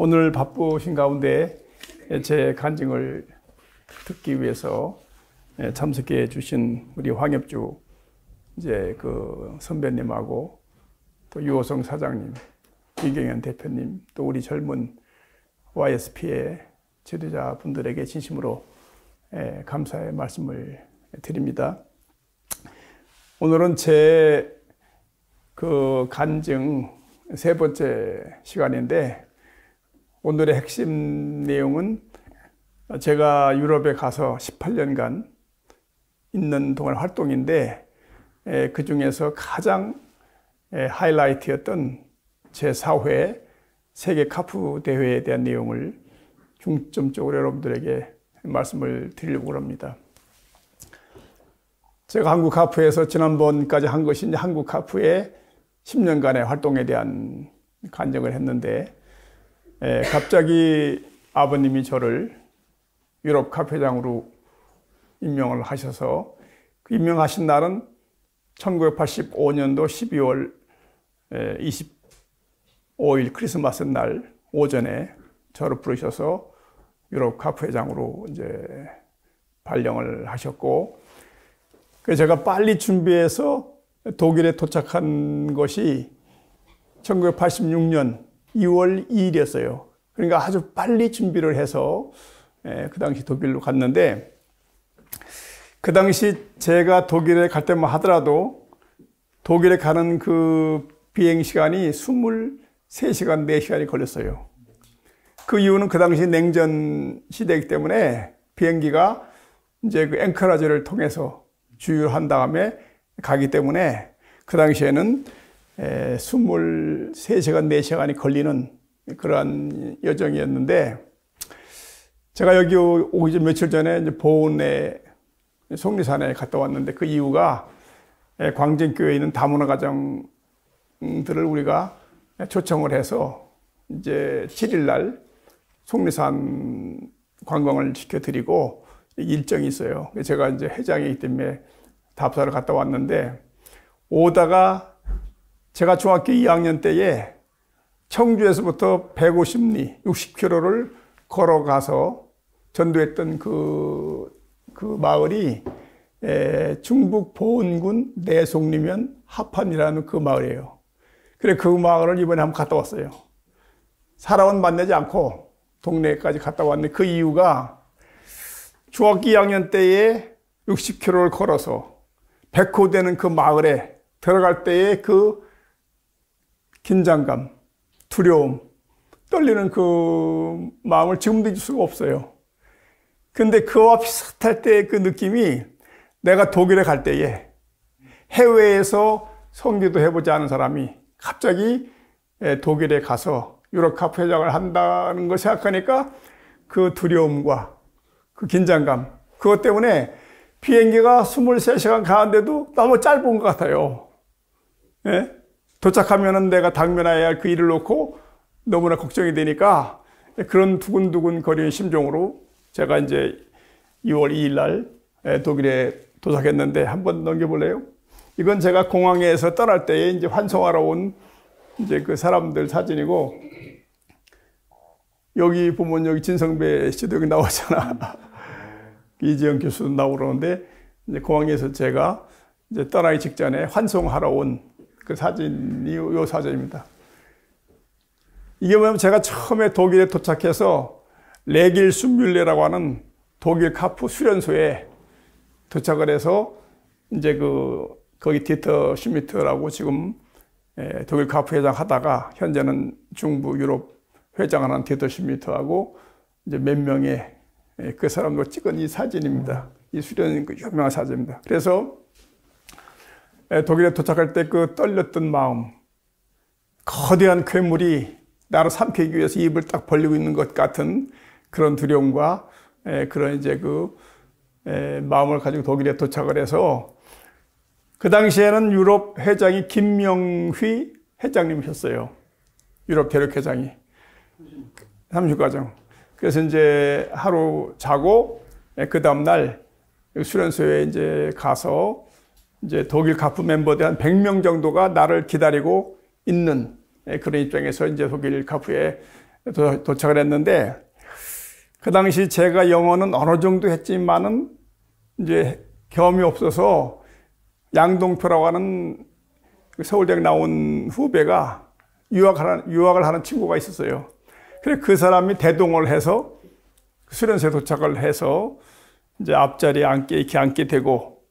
오늘 바쁘신 가운데 제 간증을 듣기 위해서 참석해 주신 우리 황협주 선배님하고 또 유호성 사장님, 이경현 대표님, 또 우리 젊은 YSP의 지도자분들에게 진심으로 감사의 말씀을 드립니다. 오늘은 제 간증 세 번째 시간인데, 오늘의 핵심 내용은 제가 유럽에 가서 18년간 있는 동안 활동인데, 그 중에서 가장 하이라이트였던 제4회 세계 카프 대회에 대한 내용을 중점적으로 여러분들에게 말씀을 드리려고 합니다. 제가 한국 카프에서 지난번까지 한 것이 이제 한국 카프의 10년간의 활동에 대한 간증을 했는데, 갑자기 아버님이 저를 유럽 카프회장으로 임명을 하셔서, 그 임명하신 날은 1985년도 12월 25일 크리스마스 날 오전에 저를 부르셔서 유럽 카프회장으로 이제 발령을 하셨고, 그래서 제가 빨리 준비해서 독일에 도착한 것이 1986년 2월 2일이었어요. 그러니까 아주 빨리 준비를 해서 그 당시 독일로 갔는데, 그 당시 제가 독일에 갈 때만 하더라도 독일에 가는 그 비행 시간이 23시간, 4시간이 걸렸어요. 그 이유는 그 당시 냉전 시대이기 때문에 비행기가 이제 그 앵커라지를 통해서 주유한 다음에 가기 때문에 그 당시에는 23시간, 4시간이 걸리는 그러한 여정이었는데, 제가 여기 오기 전 며칠 전에 이제 보은에 속리산에 갔다 왔는데, 그 이유가 광진교회에 있는 다문화 가정들을 우리가 초청을 해서 이제 7일 날 속리산 관광을 시켜드리고 일정이 있어요. 제가 이제 회장이기 때문에 답사를 갔다 왔는데, 오다가 제가 중학교 2학년 때에 청주에서부터 150리, 60km를 걸어가서 전도했던 그 마을이 중북 보은군 내송리면 하판이라는 그 마을이에요. 그래, 그 마을을 이번에 한번 갔다 왔어요. 사람은 만나지 않고 동네까지 갔다 왔는데, 그 이유가 중학교 2학년 때에 60km를 걸어서 백호되는 그 마을에 들어갈 때의 그 긴장감, 두려움, 떨리는 그 마음을 지금도 잊을 수가 없어요. 근데 그와 비슷할 때의 그 느낌이, 내가 독일에 갈 때에 해외에서 선교도 해보지 않은 사람이 갑자기 독일에 가서 유럽 카프 회장을 한다는 걸 생각하니까 그 두려움과 그 긴장감, 그것 때문에 비행기가 23시간 가는데도 너무 짧은 것 같아요. 예? 도착하면은 내가 당면해야 할 그 일을 놓고 너무나 걱정이 되니까, 그런 두근두근 거리는 심정으로 제가 이제 2월 2일 날 독일에 도착했는데, 한번 넘겨볼래요? 이건 제가 공항에서 떠날 때에 이제 환송하러 온 이제 그 사람들 사진이고, 여기 보면 여기 진성배 씨도 여기 나오잖아. 이재영 교수도 나오고 그러는데, 이제 공항에서 제가 이제 떠나기 직전에 환송하러 온 그 사진이 요 사진입니다. 이게 뭐냐면, 제가 처음에 독일에 도착해서 레길 순뮬레라고 하는 독일 카프 수련소에 도착을 해서, 이제 거기 디터 슈미트라고 지금 독일 카프 회장 하다가 현재는 중부 유럽 회장하는 디터 슈미트하고 이제 몇 명의 그 사람도 찍은 이 사진입니다. 이 수련 그 유명한 사진입니다. 그래서 독일에 도착할 때 그 떨렸던 마음, 거대한 괴물이 나를 삼키기 위해서 입을 딱 벌리고 있는 것 같은 그런 두려움과 그런 이제 마음을 가지고 독일에 도착을 해서, 그 당시에는 유럽 회장이 김명휘 회장님이셨어요. 유럽 대륙 회장이. 30과정. 그래서 이제 하루 자고, 그 다음날 수련소에 이제 가서 이제 독일 카프 멤버들 한 100명 정도가 나를 기다리고 있는 그런 입장에서 이제 독일 카프에 도착을 했는데, 그 당시 제가 영어는 어느 정도 했지만은 이제 경험이 없어서 양동표라고 하는 서울대학 나온 후배가 유학을 하는 친구가 있었어요. 그래 그 사람이 대동을 해서 수련소에 도착을 해서 이제 앞자리에 이렇게 앉게 되고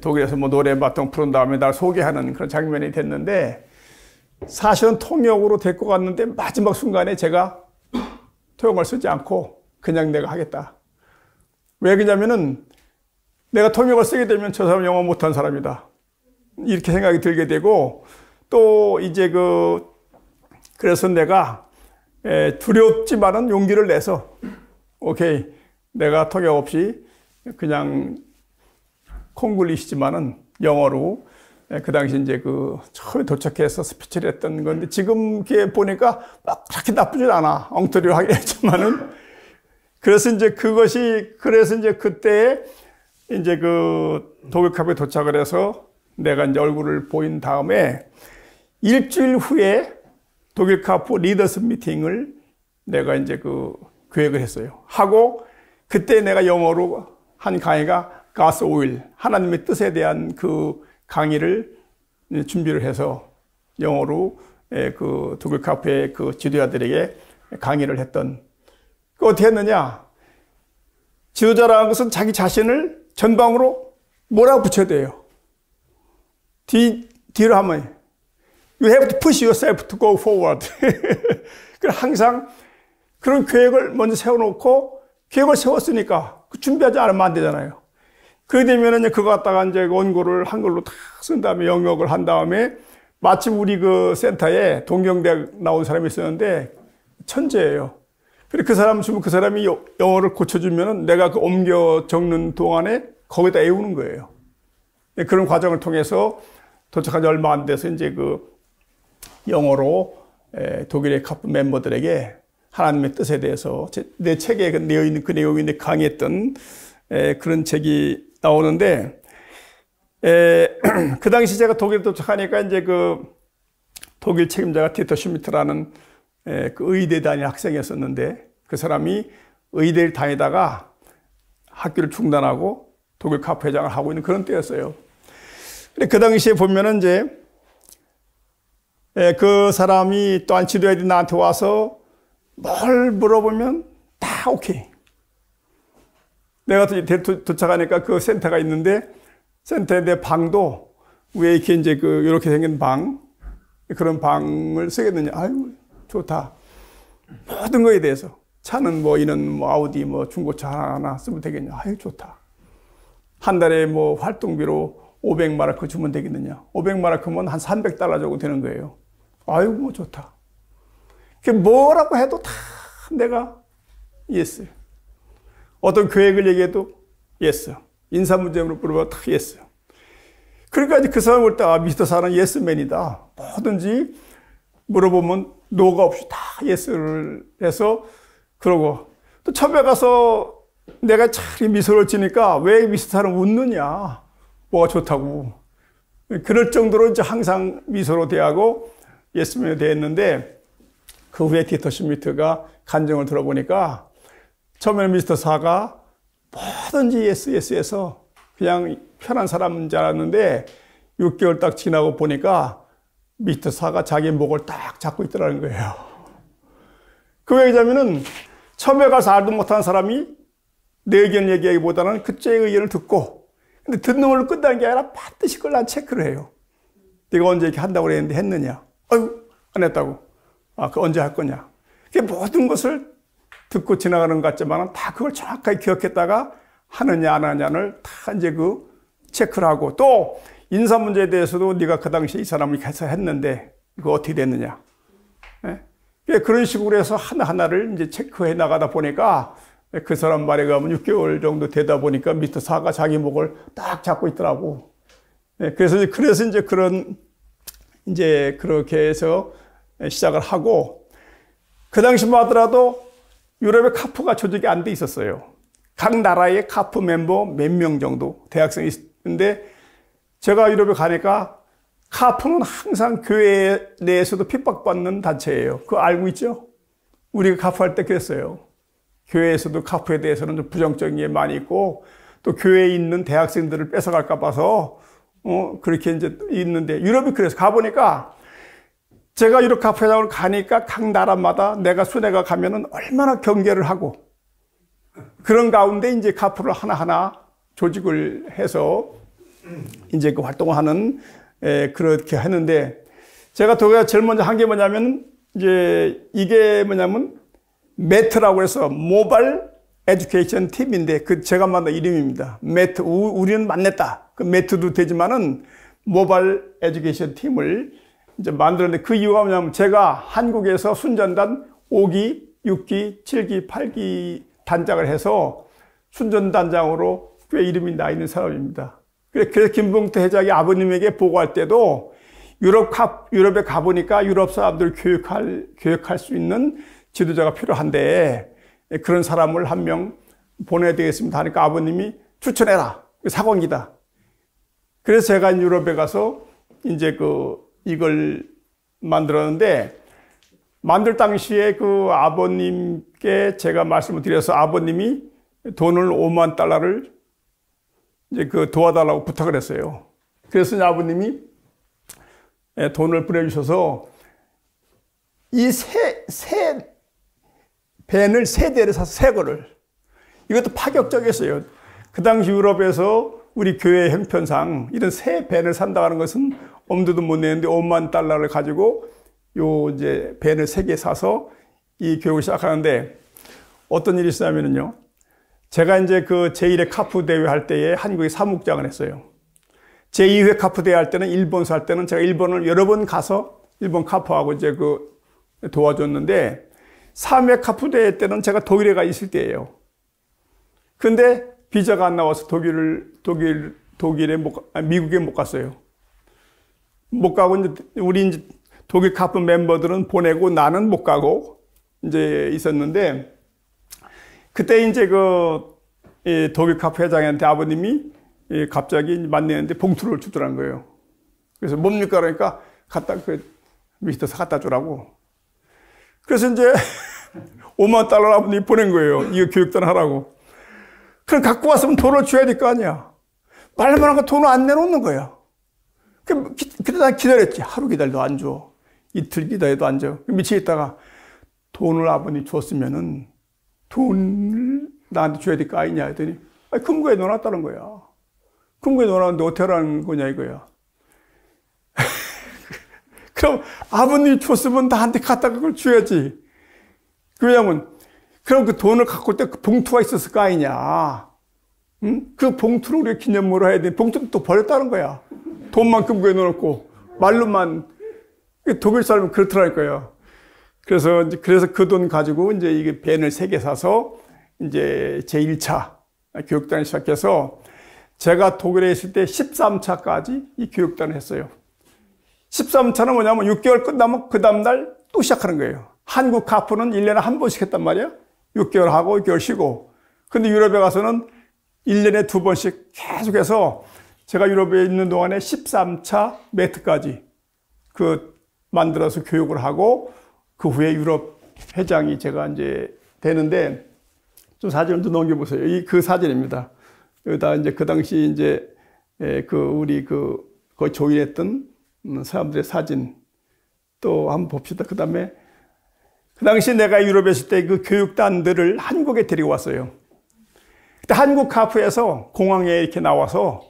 독일에서 뭐 노래 바통 부른 다음에 날 소개하는 그런 장면이 됐는데, 사실은 통역으로 데리고 갔는데 마지막 순간에 제가 통역을 쓰지 않고 그냥 내가 하겠다. 왜 그러냐면은 내가 통역을 쓰게 되면 저 사람 영어 못한 사람이다, 이렇게 생각이 들게 되고, 또 이제 그래서 내가 두렵지만은 용기를 내서 오케이, 내가 통역 없이 그냥 콩글리시지만은 영어로 그 당시 이제 처음에 도착해서 스피치를 했던 건데, 지금 이렇게 보니까 막 그렇게 나쁘진 않아. 엉터리로 하긴 했지만은. 그래서 이제 그때 이제 독일 카페에 도착을 해서 내가 이제 얼굴을 보인 다음에 일주일 후에 독일 카페 리더스 미팅을 내가 이제 계획을 했어요. 하고 그때 내가 영어로 한 강의가 가스 오일, 하나님의 뜻에 대한 강의를 준비를 해서 영어로 독일 카페의 지도자들에게 강의를 했던. 어떻게 했느냐? 지도자라는 것은 자기 자신을 전방으로 몰아붙여야 돼요. 뒤로 하면 You have to push yourself to go forward. 항상 그런 계획을 먼저 세워놓고, 계획을 세웠으니까 준비하지 않으면 안 되잖아요. 그렇게 되면은 그거 갖다가 이제 원고를 한글로 다 쓴 다음에 영역을 한 다음에, 마침 우리 센터에 동경대학 나온 사람이 있었는데 천재예요. 그래 그 사람이 영어를 고쳐주면은 내가 옮겨 적는 동안에 거기다 외우는 거예요. 그런 과정을 통해서 도착한 지 얼마 안 돼서 이제 영어로 독일의 카프 멤버들에게 하나님의 뜻에 대해서 내 책에 내어 있는 그 내용이 강의했던 그런 책이 나오는데, 그 당시 제가 독일에 도착하니까 이제 독일 책임자가 디터 슈미트라는 의대 다니는 학생이었었는데, 그 사람이 의대를 다니다가 학교를 중단하고 독일 카프 회장을 하고 있는 그런 때였어요. 근데 그 당시에 보면은 이제 그 사람이 또한 지도자들이 나한테 와서 뭘 물어보면 다 오케이. 내가 도착하니까 그 센터가 있는데, 센터에 내 방도 왜 이렇게 이제 이렇게 생긴 그런 방을 쓰겠느냐. 아유, 좋다. 모든 거에 대해서. 차는 이는 아우디 중고차 하나 쓰면 되겠냐. 아유, 좋다. 한 달에 활동비로 500마르크 주면 되겠느냐. 500마르크면 한 300달러 정도 되는 거예요. 아유, 좋다. 뭐라고 해도 다 내가 예스. 어떤 계획을 얘기해도 예스. 인사 문제로 물어봐도 다 예스. 그러니까 이제 그 사람을 볼 때, 미스터 사는 예스맨이다. 뭐든지 물어보면 노가 없이 다 예스를 해서, 그러고 또 처음에 가서 내가 참 미소를 지니까 왜 미스터 사는 웃느냐. 뭐가 좋다고. 그럴 정도로 이제 항상 미소로 대하고 예스맨이 대했는데, 그 후에 디터 슈미트가 간증을 들어보니까 처음에는 미스터 사가 뭐든지 예스 해서 그냥 편한 사람인 줄 알았는데 6개월 딱 지나고 보니까 미스터 사가 자기 목을 딱 잡고 있더라는 거예요. 그 왜냐면은 처음에 가서 알도 못하는 사람이 내 의견 얘기하기보다는 그쪽의 의견을 듣고, 근데 듣는 걸로 끝나는 게 아니라 반드시 그걸 난 체크를 해요. 내가 언제 이렇게 한다고 그랬는데 했느냐? 아유, 안 했다고. 그 언제 할 거냐? 모든 것을 듣고 지나가는 것 같지만 다 그걸 정확하게 기억했다가 하느냐 안 하느냐를 다 이제 체크를 하고, 또 인사 문제에 대해서도 네가 그 당시에 이 사람이 해서 했는데 그거 어떻게 됐느냐? 그런 식으로 해서 하나하나를 이제 체크해 나가다 보니까 그 사람 말에 가면 6개월 정도 되다 보니까 미스터 사가 자기 목을 딱 잡고 있더라고. 그래서 이제 그렇게 해서 시작을 하고, 그 당시만 하더라도 유럽에 카프가 조직이 안 돼 있었어요. 각 나라의 카프 멤버 몇 명 정도 대학생이 있는데, 제가 유럽에 가니까 카프는 항상 교회 내에서도 핍박받는 단체예요. 그거 알고 있죠? 우리가 카프할 때 그랬어요. 교회에서도 카프에 대해서는 좀 부정적인 게 많이 있고, 또 교회에 있는 대학생들을 뺏어갈까 봐서, 그렇게 이제 있는데, 유럽이 그래서 가보니까, 제가 유럽 카프회장으로 가니까 각 나라마다 내가 순회가 가면은 얼마나 경계를 하고, 그런 가운데 이제 카프를 하나하나 조직을 해서, 이제 그 활동을 하는, 그렇게 했는데, 제가 독일에서 제일 먼저 한 게 뭐냐면, 이제 이게 뭐냐면, 매트라고 해서 모바일 에듀케이션 팀인데, 그 제가 만든 이름입니다. 매트, 우리는 만냈다. 그 매트도 되지만은 모바일 에듀케이션 팀을 이제 만들었는데, 그 이유가 뭐냐면 제가 한국에서 순전단 5기, 6기, 7기, 8기 단장을 해서 순전단장으로 꽤 이름이 나 있는 사람입니다. 그래서 김봉태 회장이 아버님에게 보고할 때도 유럽에 가보니까 유럽 사람들 교육할 수 있는 지도자가 필요한데 그런 사람을 한 명 보내야 되겠습니다 하니까 아버님이 추천해라. 사관기다. 그래서 제가 유럽에 가서 이제 이걸 만들었는데 만들 당시에 그 아버님께 제가 말씀을 드려서 아버님이 돈을 5만 달러를 이제 도와달라고 부탁을 했어요. 그래서 아버님이 돈을 보내주셔서 이 밴을 3대를 사서 새 거를. 이것도 파격적이었어요. 그 당시 유럽에서 우리 교회 형편상 이런 새 밴을 산다는 것은 엄두도 못 내는데 5만 달러를 가지고 이제 밴을 3개 사서 이 교육을 시작하는데 어떤 일이 있었냐면요. 제가 이제 제1회 카프 대회 할 때에 한국에 사무국장을 했어요. 제2회 카프 대회 할 때는 일본서 할 때는 제가 일본을 여러 번 가서 일본 카프하고 이제 도와줬는데 3회 카프 대회 때는 제가 독일에 가 있을 때예요. 근데 비자가 안 나와서 미국에 못 갔어요. 못 가고 이제 우리 이제 독일 카프 멤버들은 보내고 나는 못 가고 이제 있었는데 그때 이제 독일 카프 회장한테 아버님이 갑자기 만나는데 봉투를 주더란 거예요. 그래서 뭡니까? 그러니까 밑에서 갖다 주라고. 그래서 이제 5만 달러 아버님이 보낸 거예요. 이거 교육단 하라고. 그럼 갖고 왔으면 돈을 줘야 될 거 아니야. 말만 하고 돈을 안 내놓는 거야. 그때 난 기다렸지. 하루 기다려도 안 줘. 이틀 기다려도 안 줘. 미치겠다가 돈을 아버님이 줬으면은 돈을 나한테 줘야 될 거 아니냐 했더니 금고에 넣어놨다는 거야. 금고에 넣어놨는데 어떻게 하라는 거냐 이거야. 그럼 아버님이 줬으면 나한테 갖다가 그걸 줘야지. 왜냐면 그럼 그 돈을 갖고 올 때 그 봉투가 있었을 거 아니냐. 응? 그 봉투를 우리가 기념으로 해야 돼. 봉투도 또 버렸다는 거야. 돈만 금고에 넣어놓고 말로만. 독일 사람은 그렇더라니까요. 그래서 그 돈 가지고 이제 이게 밴을 3개 사서 이제 제1차 교육단을 시작해서 제가 독일에 있을 때 13차까지 이 교육단을 했어요. 13차는 뭐냐면 6개월 끝나면 그 다음날 또 시작하는 거예요. 한국 카프는 1년에 한 번씩 했단 말이야. 6개월 하고 6개월 쉬고. 근데 유럽에 가서는 1년에 2번씩 계속해서 제가 유럽에 있는 동안에 13차 매트까지 만들어서 교육을 하고 그 후에 유럽 회장이 제가 이제 되는데 좀 사진을 좀 넘겨보세요. 그 사진입니다. 여기다 이제 그 당시 이제 우리 거의 조인했던 사람들의 사진 또 한번 봅시다. 그 다음에 그 당시 내가 유럽에 있을 때 그 교육단들을 한국에 데리고 왔어요. 그때 한국 카프에서 공항에 이렇게 나와서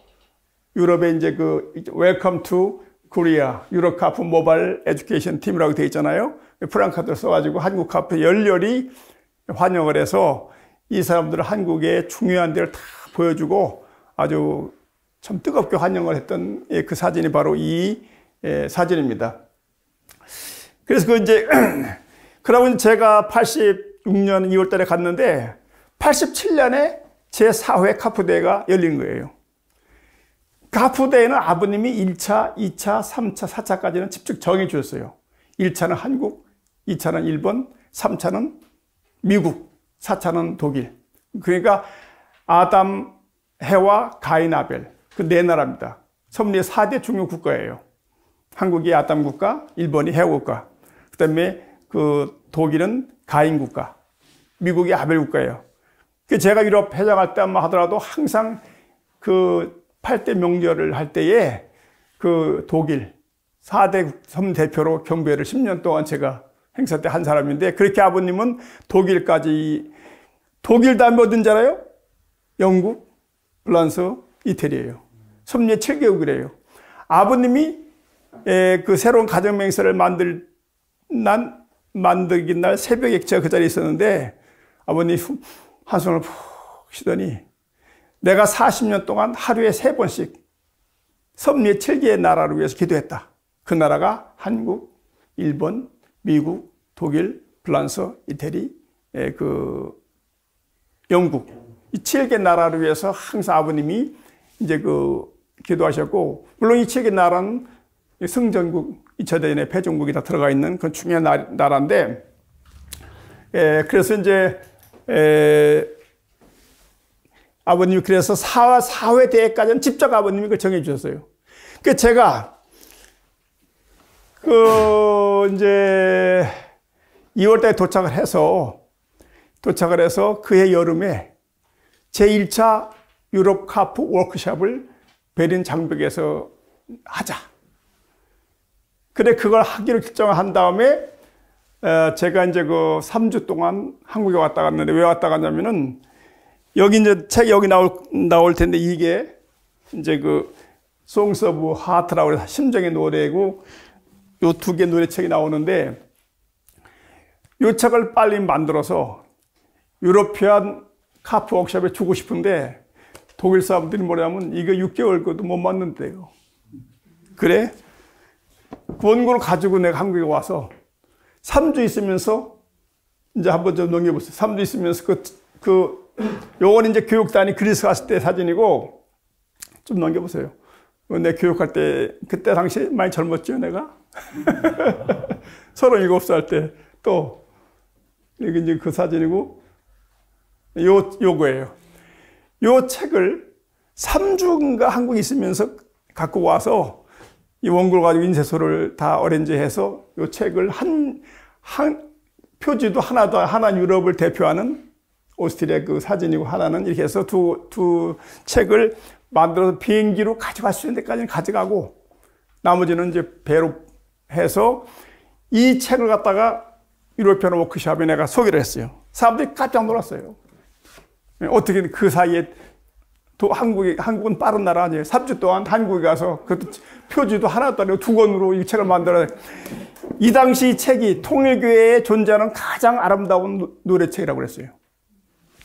유럽에 이제 Welcome to Korea 유럽 카프 모바일 에듀케이션 팀이라고 되어 있잖아요. 프랑카드를 써가지고 한국 카프에 열렬히 환영을 해서 이 사람들을 한국의 중요한 데를 다 보여주고 아주 참 뜨겁게 환영을 했던 그 사진이 바로 이 사진입니다. 그래서 그러면 제가 86년 2월 달에 갔는데 87년에 제4회 카프대회가 열린 거예요. 카프대회는 아버님이 1차, 2차, 3차, 4차까지는 직접 정해 주셨어요. 1차는 한국, 2차는 일본, 3차는 미국, 4차는 독일. 그러니까 아담, 해와 가인, 아벨 그 4나라입니다. 섭리의 4대 중요 국가예요. 한국이 아담 국가, 일본이 해와 국가, 그 다음에 그 독일은 가인 국가, 미국이 아벨 국가예요. 그 제가 유럽 회장할 때만 하더라도 항상 그 8대 명절을 할 때에 그 독일 4대 섬 대표로 경배를 10년 동안 제가 행사 때 한 사람인데, 그렇게 아버님은 독일까지, 독일 다음에 어딘지 알아요? 영국, 프랑스, 이태리예요. 섭리 7개국이래요. 아버님이 그 새로운 가정 맹세를 만들긴 날 새벽에 제가 그 자리에 있었는데, 아버님 한숨을 푹 쉬더니 내가 40년 동안 하루에 3번씩 섭리 7개의 나라를 위해서 기도했다. 그 나라가 한국, 일본, 미국, 독일, 프랑스, 이태리, 영국. 이 7개 나라를 위해서 항상 아버님이 이제 기도하셨고, 물론 이 7개 나라는 승전국, 2차 대전의 패전국이 다 들어가 있는 그런 중요한 나라인데, 그래서 이제, 아버님이 그래서 사회 대회까지는 직접 아버님이 그걸 정해 주셨어요. 그 제가, 이제, 2월달에 도착을 해서 그해 여름에 제1차 유럽 카프 워크숍을 베린 장벽에서 하자. 그래, 그걸 하기로 결정한 다음에, 제가 이제 3주 동안 한국에 왔다 갔는데, 왜 왔다 갔냐면은, 여기 이제 책 여기 나올 텐데, 이게 이제 Songs of Heart라고 해서 심정의 노래고, 요 2개 노래책이 나오는데, 요 책을 빨리 만들어서 유러피안 카프 워크숍에 주고 싶은데, 독일 사람들이 뭐냐면 이거 6개월 것도 못 만든대요. 그래? 그 원고를 가지고 내가 한국에 와서 3주 있으면서 이제 한번 좀 넘겨보세요. 3주 있으면서 요건 이제 교육단이 그리스 갔을 때 사진이고, 좀 넘겨보세요. 내 교육할 때, 그때 당시 많이 젊었죠, 내가? 37살 때 또, 여기 이제 그 사진이고, 요거예요. 요 책을 3주인가 한국에 있으면서 갖고 와서 이 원고를 가지고 인쇄소를 다 어렌지해서 요 책을 표지도 하나 유럽을 대표하는 오스트리아 그 사진이고, 하나는 이렇게 해서 두 책을 만들어서 비행기로 가져갈 수 있는 데까지는 가져가고, 나머지는 이제 배로 해서 이 책을 갖다가 유로피안 워크숍에 내가 소개를 했어요. 사람들이 깜짝 놀랐어요. 어떻게 그 사이에 한국은 빠른 나라 아니에요. 3주 동안 한국에 가서 그것도 표지도 하나도 아니고 2권으로 이 책을 만들어요. 이 당시 이 책이 통일교회에 존재하는 가장 아름다운 노래책이라고 그랬어요.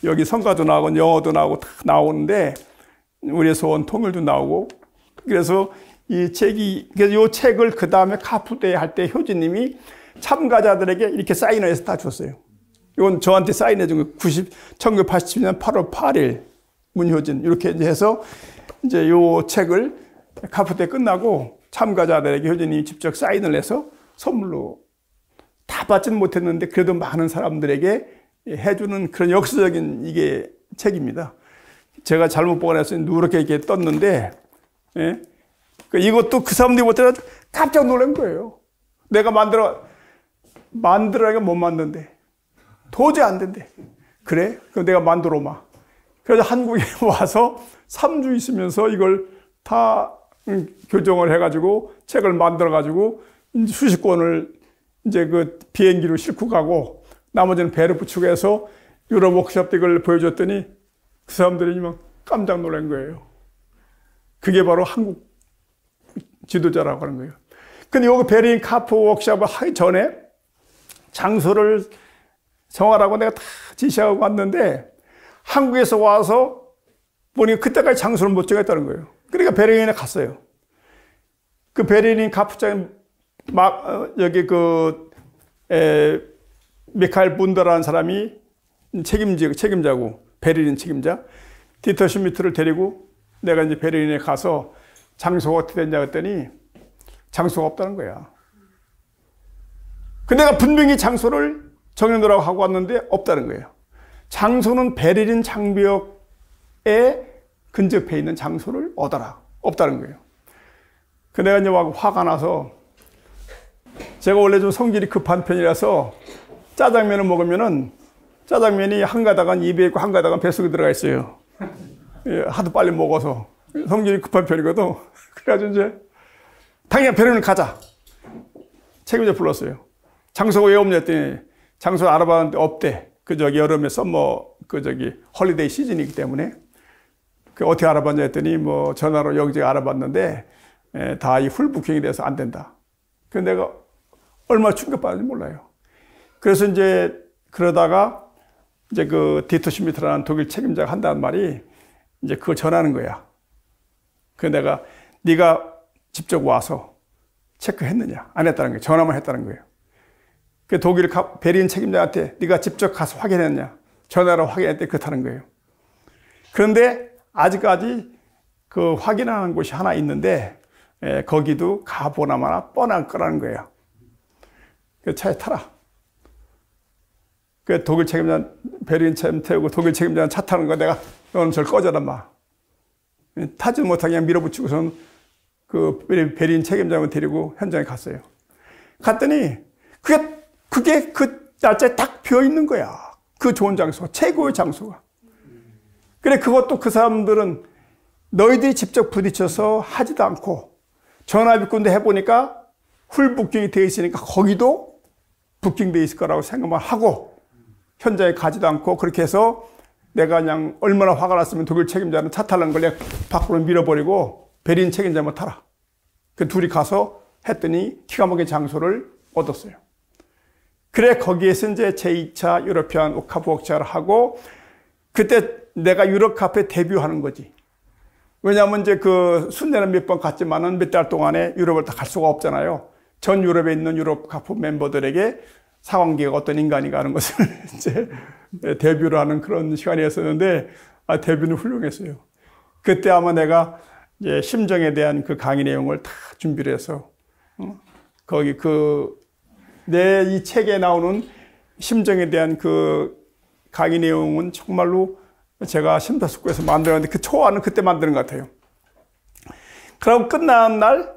여기 성가도 나오고 영어도 나오고 다 나오는데, 우리의 소원 통일도 나오고, 그래서 이 책을 그 다음에 카프대회 할 때 효진님이 참가자들에게 이렇게 사인을 해서 다 줬어요. 이건 저한테 사인해 준 거 1987년 8월 8일 문효진 이렇게 해서 이제 요 책을 카프대 끝나고 참가자들에게 효진님이 직접 사인을 해서 선물로 다 받지는 못했는데 그래도 많은 사람들에게 해주는 그런 역사적인 이게 책입니다. 제가 잘못 보관해서 누렇게 이렇게 떴는데, 예? 이것도 그 사람들이 볼 때는 깜짝 놀란 거예요. 내가 만들어야 못 만든대. 도저히 안 된대. 그래? 그럼 내가 만들어 마. 그래서 한국에 와서 3주 있으면서 이걸 다 교정을 해가지고 책을 만들어가지고 수십 권을 이제 그 비행기로 싣고 가고, 나머지는 배를 붙이고 해서 유럽 워크숍 때 이걸 보여줬더니 그 사람들이 막 깜짝 놀란 거예요. 그게 바로 한국 지도자라고 하는 거예요. 근데 여기 베를린 카프 워크숍을 하기 전에 장소를 정하라고 내가 다 지시하고 왔는데, 한국에서 와서 보니까 그때까지 장소를 못 정했다는 거예요. 그러니까 베를린에 갔어요. 그 베를린 카프장 여기 미카엘 분더라는 사람이 책임자고, 베를린 책임자 디터 슈미트를 데리고 내가 이제 베를린에 가서 장소가 어떻게 됐냐 했더니 장소가 없다는 거야. 근데 내가 분명히 장소를 정해놓으라고 하고 왔는데 없다는 거예요. 장소는 베를린 장벽에 근접해 있는 장소를 얻어라. 없다는 거예요. 그 내가 이제 막 화가 나서 제가 원래 좀 성질이 급한 편이라서 짜장면을 먹으면은 짜장면이 한 가닥은 입에 있고 한 가닥은 뱃속에 들어가 있어요. 예, 하도 빨리 먹어서. 성질이 급한 편이거든. 그래가지고 이제 당연히 배려는 가자. 책임져 불렀어요. 장소가 왜 없냐 했더니 장소 알아봤는데 없대. 그 저기 여름에 썸머 그 저기 홀리데이 시즌이기 때문에. 그 어떻게 알아봤냐 했더니 뭐 전화로 여기저기 알아봤는데 다 이 풀 부킹이 돼서 안 된다. 그 내가 얼마나 충격받았는지 몰라요. 그래서 이제 그러다가 이제 그 디터 슈미트라는 독일 책임자가 한다는 말이 이제 그걸 전하는 거야. 그 내가 네가 직접 와서 체크했느냐 안 했다는 거예요. 전화만 했다는 거예요. 그 독일 베린 책임자한테 네가 직접 가서 확인했냐 전화로 확인했더니 그렇다는 거예요. 그런데 아직까지 그 확인하는 곳이 하나 있는데 거기도 가보나마나 뻔한 거라는 거예요. 그 차에 타라. 그 독일 책임자 베린 차 태우고 독일 책임자는 차 타는 거 내가 너는 저를 꺼져라 마. 타지 못하게 그냥 밀어붙이고선 그 베린 책임자를 데리고 현장에 갔어요. 갔더니 그게 그 날짜에 딱 비어 있는 거야. 그 좋은 장소가 최고의 장소가. 그래 그것도 그 사람들은 너희들이 직접 부딪혀서 하지도 않고 전화비꾼도 해보니까 풀 부킹이 되어 있으니까 거기도 부킹되어 있을 거라고 생각만 하고 현장에 가지도 않고 그렇게 해서 내가 그냥 얼마나 화가 났으면 독일 책임자는 차 타려는 걸 그냥 밖으로 밀어버리고 베린 책임자만 타라. 그 둘이 가서 했더니 기가 막힌 장소를 얻었어요. 그래 거기에서 이제 제2차 유러피안 오카프 웍차를 하고 그때 내가 유럽 카페 데뷔하는 거지. 왜냐하면 이제 그 순례는 몇 번 갔지만은 몇 달 동안에 유럽을 다 갈 수가 없잖아요. 전 유럽에 있는 유럽 카프 멤버들에게 상황기가 어떤 인간인가 하는 것을 이제 데뷔를 하는 그런 시간이었었는데 데뷔는 훌륭했어요. 그때 아마 내가 이제 심정에 대한 그 강의 내용을 다 준비를 해서 거기 내 이 책에 나오는 심정에 대한 그 강의 내용은 정말로 제가 심사숙고해서 만들었는데 그 초안은 그때 만드는 것 같아요. 그러고 끝나는 날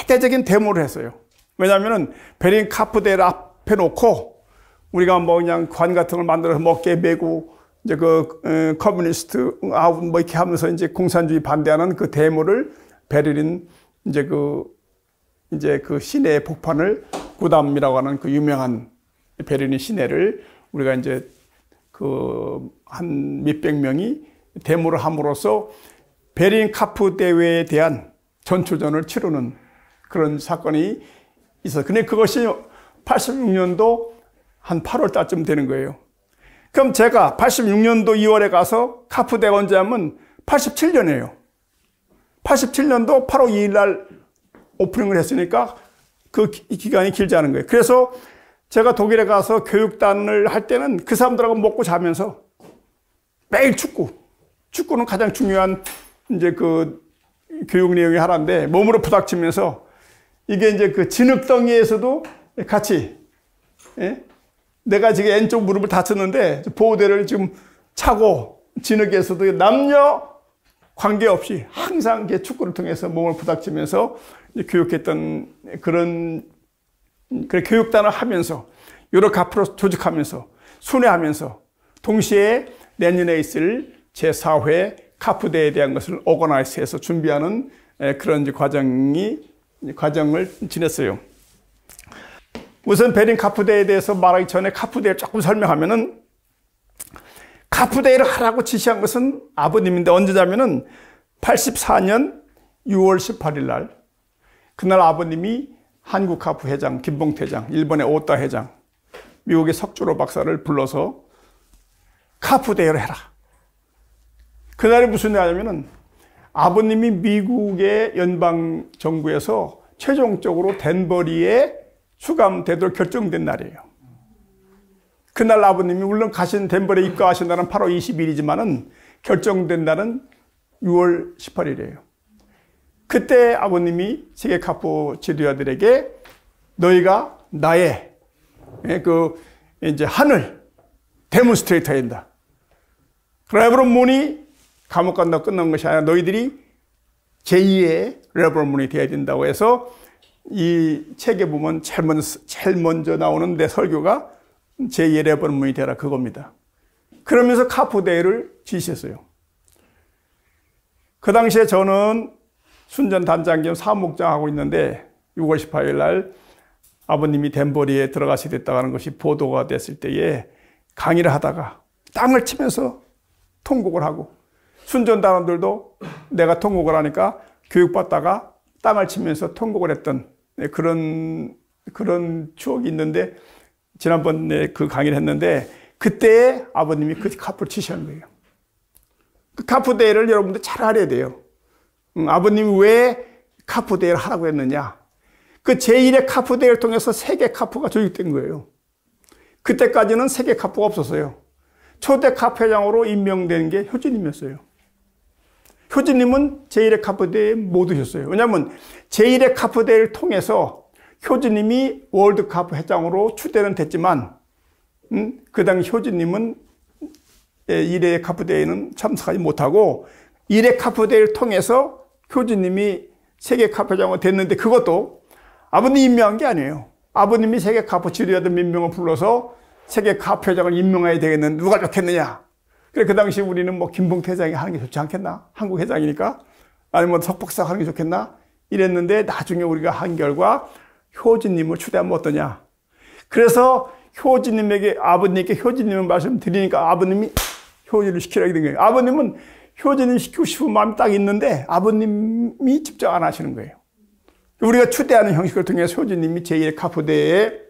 대대적인 데모를 했어요. 왜냐하면은 베린 카프데를 앞에 놓고 우리가 뭐 그냥 관 같은 걸 만들어서 먹게 메고 이제 그 커뮤니스트 아웃 뭐 이렇게 하면서 이제 공산주의 반대하는 그 데모를 베를린 이제 그 시내의 복판을 구담이라고 하는 그 유명한 베를린 시내를 우리가 이제 그 한 몇백 명이 데모를 함으로써 베를린 카프 대회에 대한 전초전을 치르는 그런 사건이 있어요. 근데 그것이 86년도 한 8월 달쯤 되는 거예요. 그럼 제가 86년도 2월에 가서 카프 대회 언제 하면 87년이에요. 87년도 8월 2일 날 오프닝을 했으니까 그 기간이 길지 않은 거예요. 그래서 제가 독일에 가서 교육단을 할 때는 그 사람들하고 먹고 자면서 매일 축구는 가장 중요한 이제 그 교육 내용의 하나인데 몸으로 부닥치면서 이게 이제 그 진흙덩이에서도 같이 내가 지금 왼쪽 무릎을 다쳤는데 보호대를 지금 차고 진흙에서도 남녀 관계없이 항상 이렇게 축구를 통해서 몸을 부닥치면서 교육했던 그런 교육단을 하면서 유럽 카프로 조직하면서 순회하면서 동시에 내년에 있을 제4회 카프대회에 대한 것을 오거나이즈해서 준비하는 그런 과정을 지냈어요. 우선 베린 카프대회에 대해서 말하기 전에 카프대회를 조금 설명하면은 카프대회를 하라고 지시한 것은 아버님인데 언제냐면은 84년 6월 18일 날 그날 아버님이 한국 카프 회장 김봉태 회장, 일본의 오타 회장, 미국의 석주로 박사를 불러서 카프 대회를 해라. 그날이 무슨 날이냐면은 아버님이 미국의 연방 정부에서 최종적으로 댄버리에 수감되도록 결정된 날이에요. 그날 아버님이 물론 댄버리에 입가하신 날은 8월 20일이지만은 결정된 날은 6월 18일이에요. 그때 아버님이 세계 카프 지도자들에게 너희가 나의 이제 하늘 데몬스트레이터 해야 된다. 레브론 문이 감옥 간다고 끝난 것이 아니라 너희들이 제2의 레브론 문이 되어야 된다고 해서 이 책에 보면 제일 먼저 나오는 내 설교가 제1의 본문이 되라 그겁니다. 그러면서 카푸데이를 지시했어요. 그 당시에 저는 순전 단장 겸 사무국장 하고 있는데 6월 18일 날 아버님이 덴버리에 들어가시게 됐다는 것이 보도가 됐을 때에 강의를 하다가 땅을 치면서 통곡을 하고 순전단원들도 내가 통곡을 하니까 교육받다가 땅을 치면서 통곡을 했던 그런 추억이 있는데 지난번에 그 강의를 했는데 그때 아버님이 그 카프를 치시는 거예요. 그 카프데이를 여러분들 잘 알아야 돼요. 아버님이 왜 카프데이를 하라고 했느냐. 그 제1의 카프데이를 통해서 세계 카프가 조직된 거예요. 그때까지는 세계 카프가 없었어요. 초대 카프회장으로 임명된 게 효진님이었어요. 효진님은 제1의 카프데이에 못 오셨어요. 왜냐하면 제1의 카프데이를 통해서 효진님이 월드카프 회장으로 추대는 됐지만 그 당시 효진님은 1회 카프데이는 참석하지 못하고 1회 카프데이를 통해서 효진님이 세계 카프회장으로 됐는데 그것도 아버님이 임명한 게 아니에요. 아버님이 세계 카프 지도자들 몇 명을 불러서 세계 카프회장을 임명해야 되겠는데 누가 좋겠느냐. 그래 그 당시 우리는 뭐 김봉태 회장이 하는 게 좋지 않겠나? 한국 회장이니까. 아니면 석박사 하는 게 좋겠나? 이랬는데 나중에 우리가 한 결과 효진님을 추대하면 어떠냐. 그래서 효진님에게 아버님께 효진님을 말씀드리니까 아버님이 효진을 시키라고 된 거예요. 아버님은 효진을 시키고 싶은 마음이 딱 있는데 아버님이 직접 안 하시는 거예요. 우리가 추대하는 형식을 통해서 효진님이 제1의 카프대의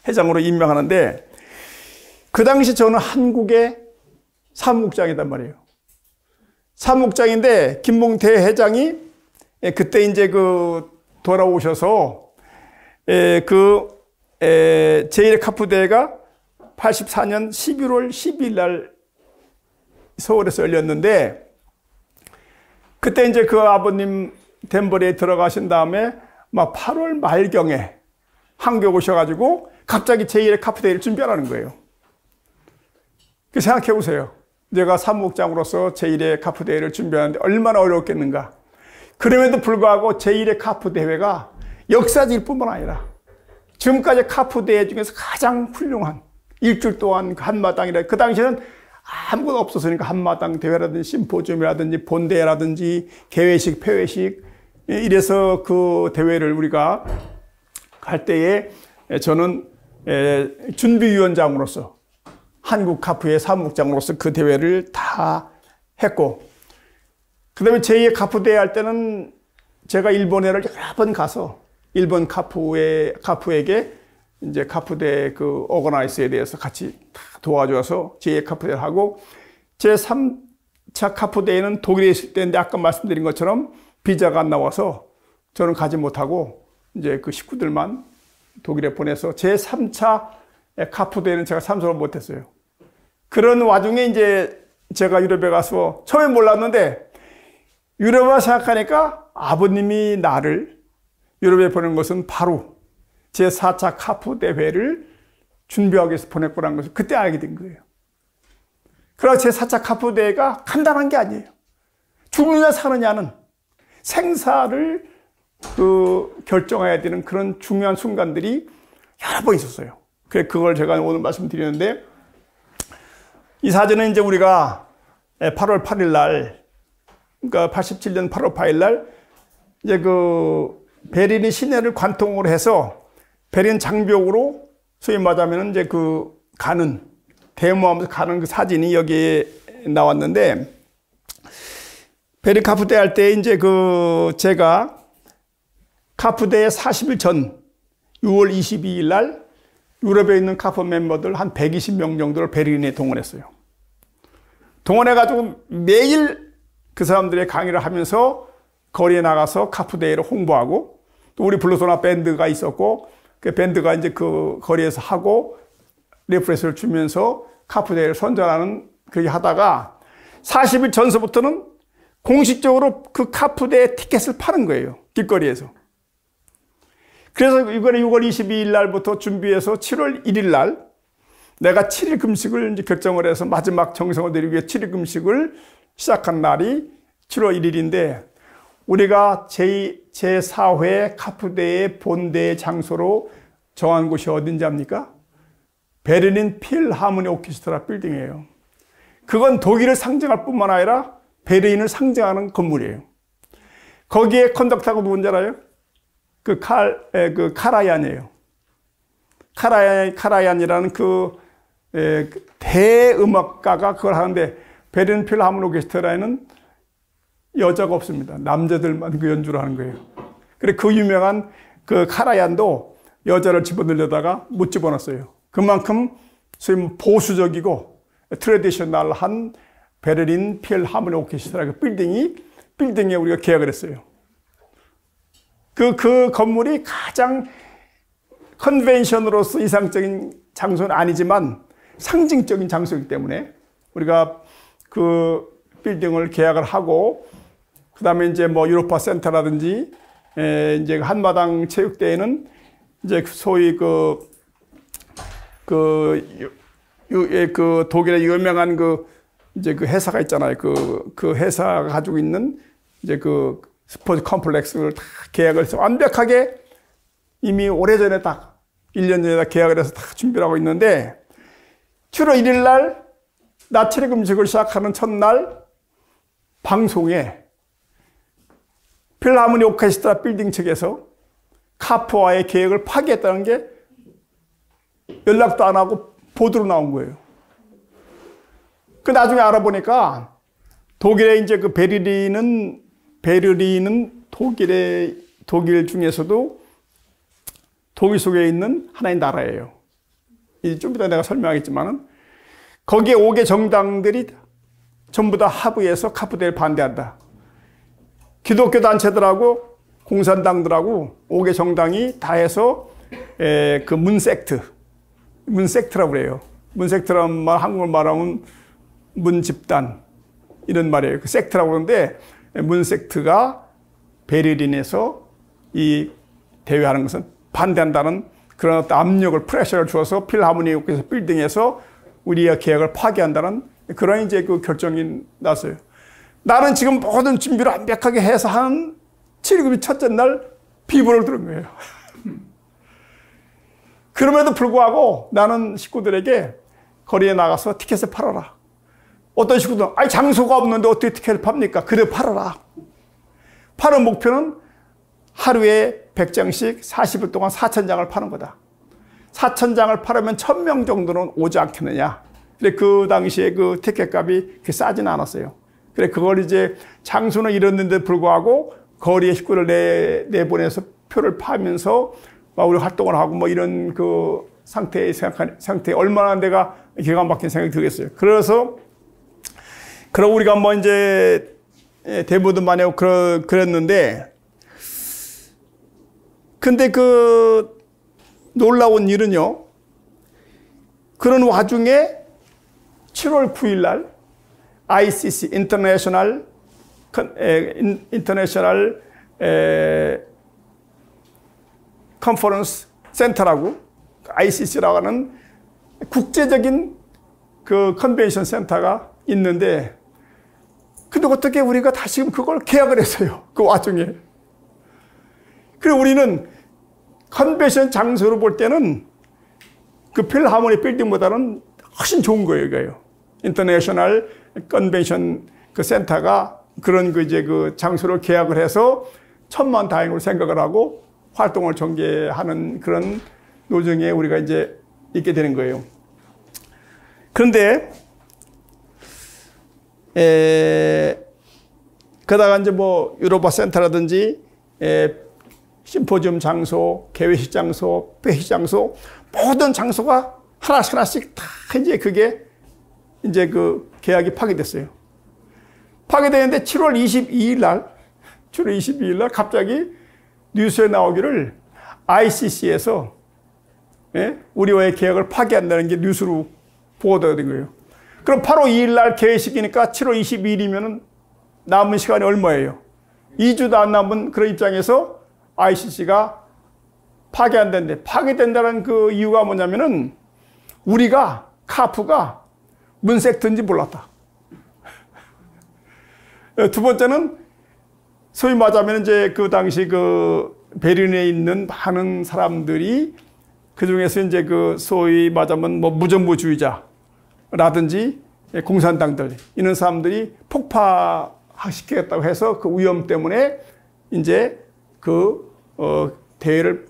회장으로 임명하는데 그 당시 저는 한국의 사무국장이단 말이에요. 사무국장인데 김봉태 회장이 그때 이제 돌아오셔서 제1의 카프대회가 84년 11월 12일 날 서울에서 열렸는데 그때 이제 그 아버님 덴버리에 들어가신 다음에 막 8월 말경에 한국에 오셔가지고 갑자기 제1의 카프대회를 준비하라는 거예요. 그 생각해 보세요. 내가 사무국장으로서 제1의 카프대회를 준비하는데 얼마나 어려웠겠는가. 그럼에도 불구하고 제1의 카프대회가 역사적일 뿐만 아니라 지금까지 카프대회 중에서 가장 훌륭한 일주일 동안 한마당이라 그 당시에는 아무것도 없었으니까 한마당 대회라든지 심포지움이라든지 본대회라든지 개회식, 폐회식 이래서 그 대회를 우리가 할 때에 저는 준비위원장으로서 한국 카프의 사무국장으로서 그 대회를 다 했고 그 다음에 제2의 카프대회 할 때는 제가 일본에를 여러 번 가서 일본 카프에게 이제 카프대 그 오거나이스에 대해서 같이 도와줘서 제2의 카프대를 하고 제3차 카프대회는 독일에 있을 때인데 아까 말씀드린 것처럼 비자가 안 나와서 저는 가지 못하고 이제 그 식구들만 독일에 보내서 제3차 카프대회는 제가 참석을 못했어요. 그런 와중에 이제 제가 유럽에 가서 처음에 몰랐는데 유럽을 생각하니까 아버님이 나를 유럽에 보낸 것은 바로 제4차 카프 대회를 준비하기 위해서 보냈구라는 것을 그때 알게 된 거예요. 그래서 제4차 카프 대회가 간단한 게 아니에요. 죽느냐 사느냐는 생사를 결정해야 되는 그런 중요한 순간들이 여러 번 있었어요. 그걸 제가 오늘 말씀드리는데 이 사진은 이제 우리가 8월 8일 날 그러니까 87년 8월 8일 날 이제 베를린 시내를 관통으로 해서 베를린 장벽으로 소위 말하면 이제 데모하면서 가는 그 사진이 여기에 나왔는데 베를린 카프대회 할 때 이제 제가 카프대회 40일 전 6월 22일 날 유럽에 있는 카프 멤버들 한 120명 정도를 베를린에 동원했어요. 동원해가지고 매일 그 사람들의 강의를 하면서 거리에 나가서 카프대회를 홍보하고 또 우리 블루소나 밴드가 있었고 그 밴드가 이제 그 거리에서 하고 리프레시를 주면서 카프대회를 선전하는 그렇게 하다가 40일 전서부터는 공식적으로 그 카프대회 티켓을 파는 거예요. 길거리에서. 그래서 이번에 6월 22일 날부터 준비해서 7월 1일 날 내가 7일 금식을 이제 결정을 해서 마지막 정성을 드리기 위해 7일 금식을 시작한 날이 7월 1일인데 우리가 제4회 카프대의 본대의 장소로 정한 곳이 어딘지 압니까? 베를린 필하모니 오케스트라 빌딩이에요. 그건 독일을 상징할 뿐만 아니라 베를린을 상징하는 건물이에요. 거기에 컨덕터가 누군지 알아요? 카라얀이에요. 카라얀이라는 대음악가가 그걸 하는데, 베를린 필하모니 오케스트라에는 여자가 없습니다. 남자들만 그 연주를 하는 거예요. 그래, 그 유명한 그 카라얀도 여자를 집어넣으려다가 못 집어넣었어요. 그만큼 소위 보수적이고 트레디셔널한 베를린 필하모니 오케스트라 그 빌딩에 우리가 계약을 했어요. 그 건물이 가장 컨벤션으로서 이상적인 장소는 아니지만 상징적인 장소이기 때문에 우리가 그 빌딩을 계약을 하고, 그 다음에 이제 뭐 유로파 센터라든지, 이제 한마당 체육대회는 이제 소위 독일의 유명한 이제 그 회사가 있잖아요. 그 회사가 가지고 있는 이제 그 스포츠 컴플렉스를 다 계약을 해서 완벽하게 이미 오래전에 딱 1년 전에 다 계약을 해서 다 준비를 하고 있는데, 7월 1일 날 나치리 금식을 시작하는 첫날 방송에 필하모니 오케스트라 빌딩 측에서 카프와의 계획을 파기했다는 게 연락도 안 하고 보도로 나온 거예요. 그 나중에 알아보니까 독일의 이제 그 베를린은 독일 중에서도 독일 속에 있는 하나의 나라예요. 좀 이따 내가 설명하겠지만은, 거기에 5개 정당들이 전부 다 합의해서 카프대를 반대한다. 기독교 단체들하고 공산당들하고 5개 정당이 다 해서 그 문섹트라고 그래요. 문섹트라는 말, 한국말 말하면 문집단 이런 말이에요. 그 섹트라고 그러는데, 문섹트가 베를린에서 이 대회하는 것은 반대한다는 그런 어떤 압력을, 프레셔를 주어서 필하모니 오케스트라 빌딩에서 우리의 계약을 파기한다는 그런 이제 그 결정이 났어요. 나는 지금 모든 준비를 완벽하게 해서 한 7급이 첫째 날 비보를 들은 거예요. 그럼에도 불구하고 나는 식구들에게 거리에 나가서 티켓을 팔아라. 어떤 식구들은 아니 장소가 없는데 어떻게 티켓을 팝니까? 그래 팔아라. 파는 목표는 하루에 100장씩 40일 동안 4,000장을 파는 거다. 4,000장을 팔으면 1,000명 정도는 오지 않겠느냐. 그래 그 당시에 그 티켓 값이 그렇게 싸지는 않았어요. 그래 그걸 이제 장소는 이뤘는데 불구하고 거리에 식구를 내보내서 표를 파면서 우리 활동을 하고 뭐 이런 그 상태에 얼마나 내가 기가 막힌 생각이 들겠어요. 그래서 그럼 우리가 뭐 이제 데모도 많이 하고 그랬는데, 근데 그 놀라운 일은요, 그런 와중에 7월 9일 날 ICC 인터내셔널 컨퍼런스 센터라고, ICC라고 하는 국제적인 그 컨벤션 센터가 있는데, 근데 어떻게 우리가 다시금 그걸 계약을 했어요. 그 와중에. 그리고 우리는 컨벤션 장소로 볼 때는 그 필하모니 빌딩보다는 훨씬 좋은 거예요, 이거예요. 인터내셔널 컨벤션 그 센터가 그런 그 이제 그 장소를 계약을 해서 천만다행으로 생각을 하고 활동을 전개하는 그런 노정에 우리가 이제 있게 되는 거예요. 그런데 그러다가 이제 뭐 유로파 센터라든지 심포지엄 장소, 개회식 장소, 회식 장소, 모든 장소가 하나씩 다 이제 그게 이제 그 계약이 파기됐어요. 파기되는데 7월 22일 날 갑자기 뉴스에 나오기를 ICC에서 우리와의 계약을 파기한다는 게 뉴스로 보도가 된 거예요. 그럼 8월 2일 날 개회식이니까 7월 22일이면은 남은 시간이 얼마예요? 2주도 안 남은 그런 입장에서 ICC가 파기한다는데, 파기된다는 그 이유가 뭐냐면은 우리가 카프가 문섹트인지 몰랐다. 두 번째는 소위 말하자면 이제 그 당시 그 베를린에 있는 많은 사람들이 그 중에서 이제 그 소위 말하자면 뭐 무정부주의자라든지 공산당들 이런 사람들이 폭파시키겠다고 해서 그 위험 때문에 이제 대회를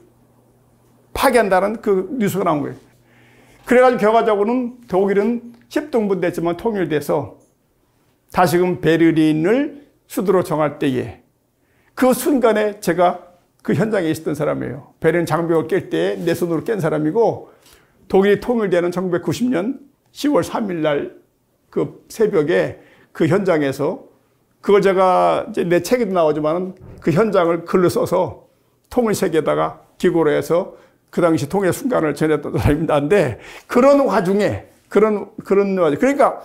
파기한다는 그 뉴스가 나온 거예요. 그래가지고 결과적으로는 독일은 10등분됐지만 통일돼서 다시금 베를린을 수도로 정할 때에 그 순간에 제가 그 현장에 있었던 사람이에요. 베를린 장벽을 깰 때 내 손으로 깬 사람이고 독일이 통일되는 1990년 10월 3일 날 그 새벽에 그 현장에서 그걸 제가 이제 내 책에도 나오지만 그 현장을 글로 써서 통일세계에다가 기고로 해서 그 당시 통일 순간을 전했던 사람인데 그런 와중에 그런 와중 그러니까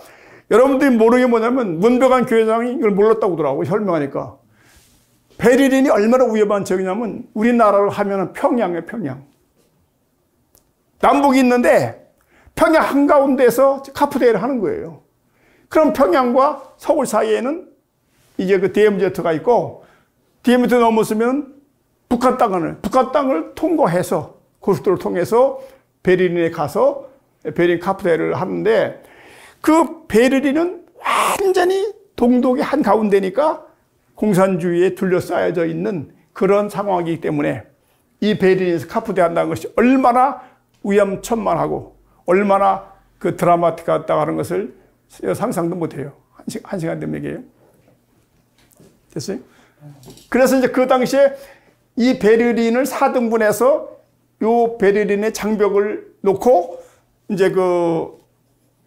여러분들이 모르는 게 뭐냐면 문병한 교회장이 이걸 몰랐다고 하더라고요. 설명하니까. 베를린이 얼마나 위험한 지역이냐면 우리나라로 하면은 평양이에요, 평양. 남북이 있는데 평양 한가운데에서 카프데이를 하는 거예요. 그럼 평양과 서울 사이에는 이제 그 DMZ가 있고 DMZ 넘었으면 북한 땅을 통과해서 고속도로를 통해서 베를린에 가서 베를린 카프데이를 하는데 그 베를린은 완전히 동독의 한가운데니까 공산주의에 둘러싸여져 있는 그런 상황이기 때문에 이 베를린에서 카프데이 한다는 것이 얼마나 위험천만하고 얼마나 그 드라마틱하다고 하는 것을 상상도 못해요. 한 시간 된 얘기예요. 됐어요? 그래서 이제 그 당시에 이 베를린을 4등분해서 요 베를린의 장벽을 놓고 이제 그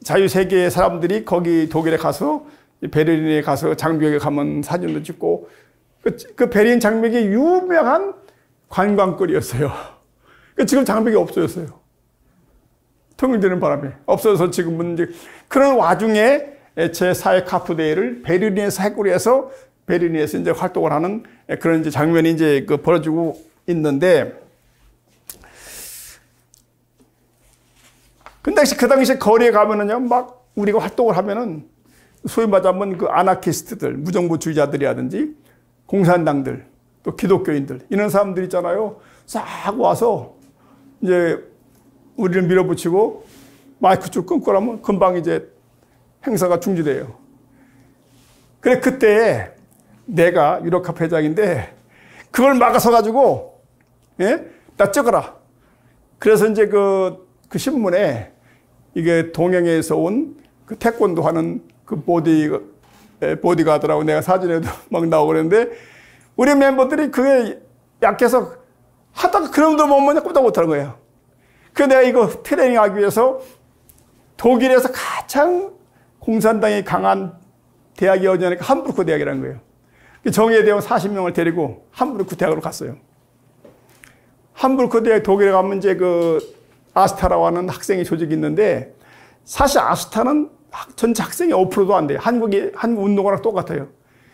자유세계의 사람들이 거기 독일에 가서 베를린에 가서 장벽에 가면 사진도 찍고 그 베를린 장벽이 유명한 관광거리였어요. 지금 장벽이 없어졌어요. 통일되는 바람에 없어서 지금은 이제 그런 와중에 제4회 카프데이를 베를린에서 해꾸리해서 베를린에서 이제 활동을 하는 그런 이제 장면이 이제 그 벌어지고 있는데 근데 그 당시에 거리에 가면은요 막 우리가 활동을 하면은 소위 말하면 그 아나키스트들, 무정부주의자들이라든지 공산당들, 또 기독교인들 이런 사람들 있잖아요. 싹 와서 이제 우리를 밀어붙이고 마이크 쭉 끊고 나면 금방 이제 행사가 중지돼요. 그래 그때 내가 유럽카 회장인데 그걸 막아서 가지고 나 찍어라. 그래서 이제 그 신문에 이게 동양에서 온 그 태권도 하는 그 보디가드라고 내가 사진에도 막 나오고 그랬는데 우리 멤버들이 그게 약해서 하다가 그놈도 못 먹냐 꼼짝 못하는 거예요. 그래서 내가 이거 트레이닝 하기 위해서 독일에서 가장 공산당이 강한 대학이 어디냐니까 함부르크 대학이라는 거예요. 정예의 대원 40명을 데리고 함부르크 대학으로 갔어요. 함부르크 대학 독일에 가면 이제 그 아스타라고 하는 학생의 조직이 있는데 사실 아스타는 전체 학생이 5%도 안 돼요. 한국 운동화랑 똑같아요.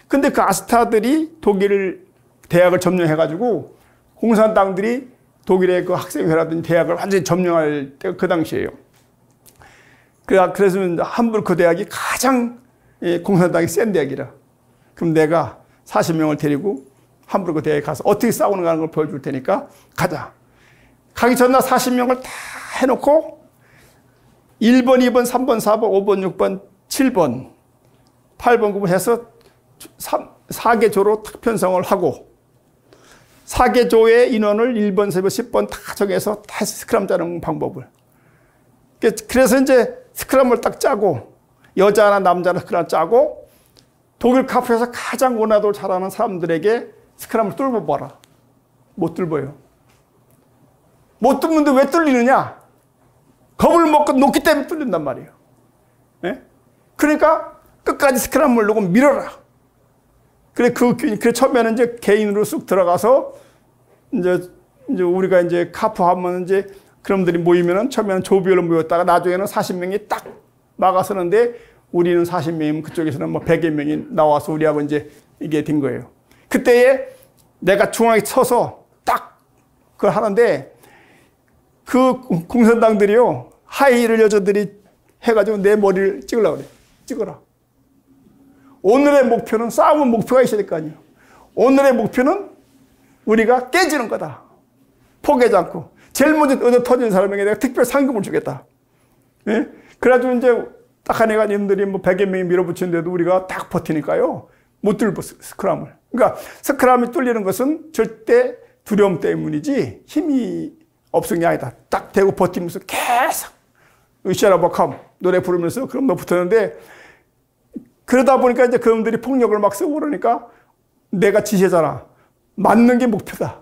근데 그 아스타들이 독일 대학을 점령해가지고 공산당들이 독일의 그 학생회라든지 대학을 완전히 점령할 때가 그 당시에요. 그래서 함부르크 대학이 가장 공산당이 센 대학이라. 그럼 내가 40명을 데리고 함부르크 대학에 가서 어떻게 싸우는가 하는 걸 보여줄 테니까 가자. 가기 전날 40명을 다 해놓고 1번, 2번, 3번, 4번, 5번, 6번, 7번, 8번, 9번 해서 4개 조로 딱 편성을 하고 4개 조의 인원을 1번, 4번, 10번 다 정해서 다 스크럼 짜는 방법을. 그래서 이제 스크럼을 딱 짜고 여자나 남자나 스크럼 짜고 독일 카프에서 가장 원화도를 잘하는 사람들에게 스크럼을 뚫어봐라. 못 뚫어요. 못 뚫는데 왜 뚫리느냐? 겁을 먹고 놓기 때문에 뚫린단 말이에요. 네? 그러니까 끝까지 스크럼을 놓고 밀어라. 그래 처음에는 이제 개인으로 쑥 들어가서 이제 우리가 이제 카프 하면 이제 그놈들이 모이면은 처음에는 조별로 모였다가 나중에는 40명이 딱 막아서는데 우리는 40명이면 그쪽에서는 뭐 100여 명이 나와서 우리하고 이제 이게 된 거예요. 그때에 내가 중앙에 서서 딱 그걸 하는데 그 공산당들이요 하이힐을 여자들이 해가지고 내 머리를 찍으려고 그래. 찍어라. 오늘의 목표는 싸움은 목표가 있어야 될 거 아니에요. 오늘의 목표는 우리가 깨지는 거다. 포기하지 않고. 제일 먼저 얻어 터진 사람에게 내가 특별 상금을 주겠다. 예? 그래가지고 이제 딱 한 해가 님들이 뭐 100여 명이 밀어붙이는데도 우리가 딱 버티니까요. 못 뚫고 스크럼을. 그러니까 스크럼이 뚫리는 것은 절대 두려움 때문이지 힘이 없은 게 아니다. 딱 대고 버티면서 계속 으쌰라박함 노래 부르면서 그럼 너 붙었는데 그러다 보니까 이제 그놈들이 폭력을 막 쓰고 그러니까 내가 지시잖아. 맞는 게 목표다.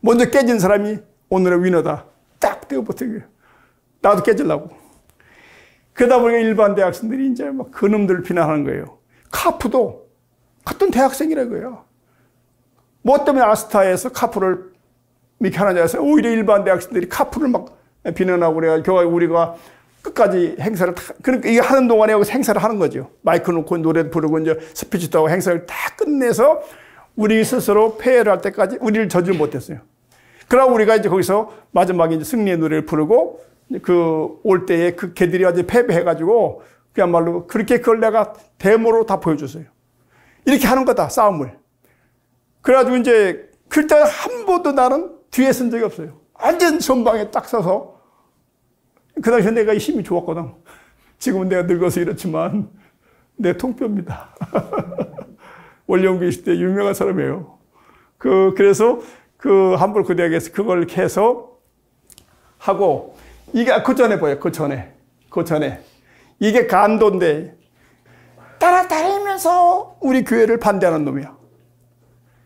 먼저 깨진 사람이 오늘의 위너다. 딱 대고 버티고 나도 깨지려고. 그러다 보니까 일반 대학생들이 이제 막 그놈들을 비난하는 거예요. 카프도 같은 대학생이라고요. 뭐 때문에 아스타에서 카프를 이렇게 하느냐 해서 오히려 일반 대학생들이 카프를 막 비난하고 그래가지고 우리가 끝까지 행사를 그러니까 이게 하는 동안에 여기서 행사를 하는 거죠. 마이크 놓고 노래 부르고 이제 스피치도 하고 행사를 다 끝내서 우리 스스로 폐회를 할 때까지 우리를 저질 못했어요. 그러고 우리가 이제 거기서 마지막에 이제 승리의 노래를 부르고 그 올 때에 그 걔들이 아주 패배해가지고 그야말로 그렇게 그걸 내가 데모로 다 보여줬어요. 이렇게 하는 거다, 싸움을. 그래가지고 이제 그때 한 번도 나는 뒤에 쓴 적이 없어요. 완전 전방에 딱 서서 그 당시에 내가 힘이 좋았거든. 지금은 내가 늙어서 이렇지만 내 통뼈입니다. 원령교 시대 유명한 사람이에요. 그래서 그 함부르크 대학에서 그걸 해서 하고 이게 그 전에 보여요. 그 전에 이게 간도인데 따라다니면서 우리 교회를 반대하는 놈이야.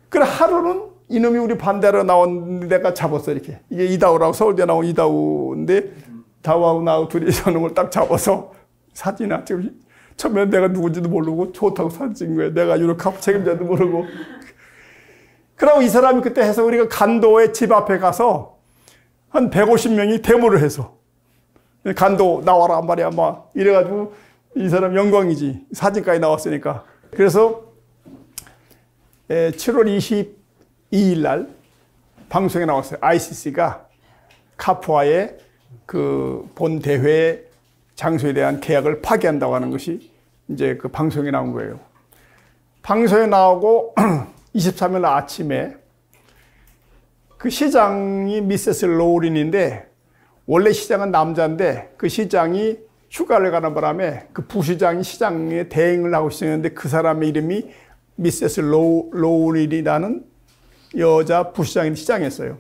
그래 하루는 이놈이 우리 반대로 나온 내가 잡았어 이렇게. 이게 이다우라고 서울대 나온 이다우인데 다우하고 나하고 둘이 저놈을 딱 잡아서 사진이나 지금 처음에 내가 누군지도 모르고 좋다고 사진 찍은 거야. 내가 유럽하고 책임자도 모르고. 그러고 이 사람이 그때 해서 우리가 간도의 집 앞에 가서 한 150명이 데모를 해서 간도 나와라 말이야 막 이래가지고 이 사람 영광이지. 사진까지 나왔으니까. 그래서 7월 22일 날 방송에 나왔어요. ICC가 카프와의 그 본 대회 장소에 대한 계약을 파기한다고 하는 것이 이제 그 방송에 나온 거예요. 방송에 나오고 23일 아침에 그 시장이 미세스 로우린인데 원래 시장은 남자인데 그 시장이 휴가를 가는 바람에 그 부시장이 시장에 대행을 하고 있었는데 그 사람의 이름이 미세스 로우린이라는 여자 부시장이 시장이었어요.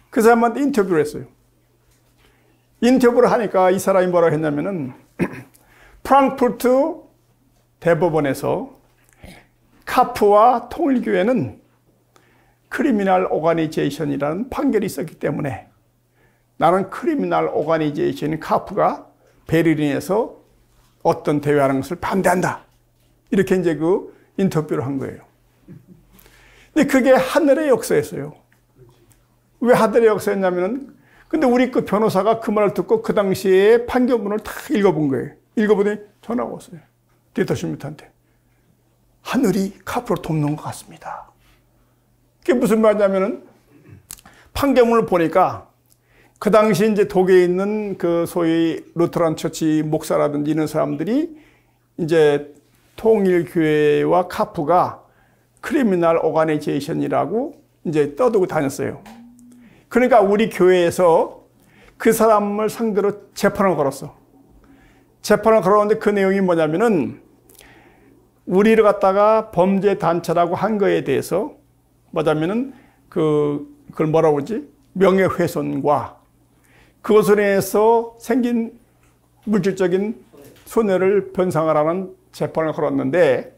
그 사람한테 인터뷰를 했어요. 인터뷰를 하니까 이 사람이 뭐라고 했냐면은 프랑크푸르트 대법원에서 카프와 통일교회는 크리미널 오가니제이션이라는 판결이 있었기 때문에 나는 크리미널 오가니제이션인 카프가 베를린에서 어떤 대회하는 것을 반대한다. 이렇게 이제 그 인터뷰를 한 거예요. 근데 그게 하늘의 역사였어요. 왜 하늘의 역사였냐면은 근데 우리 그 변호사가 그 말을 듣고 그 당시에 판결문을 다 읽어본 거예요. 읽어보더니 전화가 왔어요. 디터 슈미트한테. 하늘이 카프를 돕는 것 같습니다. 그게 무슨 말이냐면은 판결문을 보니까 그 당시 이제 독일에 있는 그 소위 루터란 처치 목사라든지 이런 사람들이 이제 통일교회와 카프가 크리미널 오가니제이션이라고 이제 떠들고 다녔어요. 그러니까 우리 교회에서 그 사람을 상대로 재판을 걸었어. 재판을 걸었는데 그 내용이 뭐냐면은 우리를 갖다가 범죄 단체라고 한 거에 대해서 뭐냐면은 그걸 뭐라고 그러지? 명예훼손과 그것으로 인해서 생긴 물질적인 손해를 변상하라는 재판을 걸었는데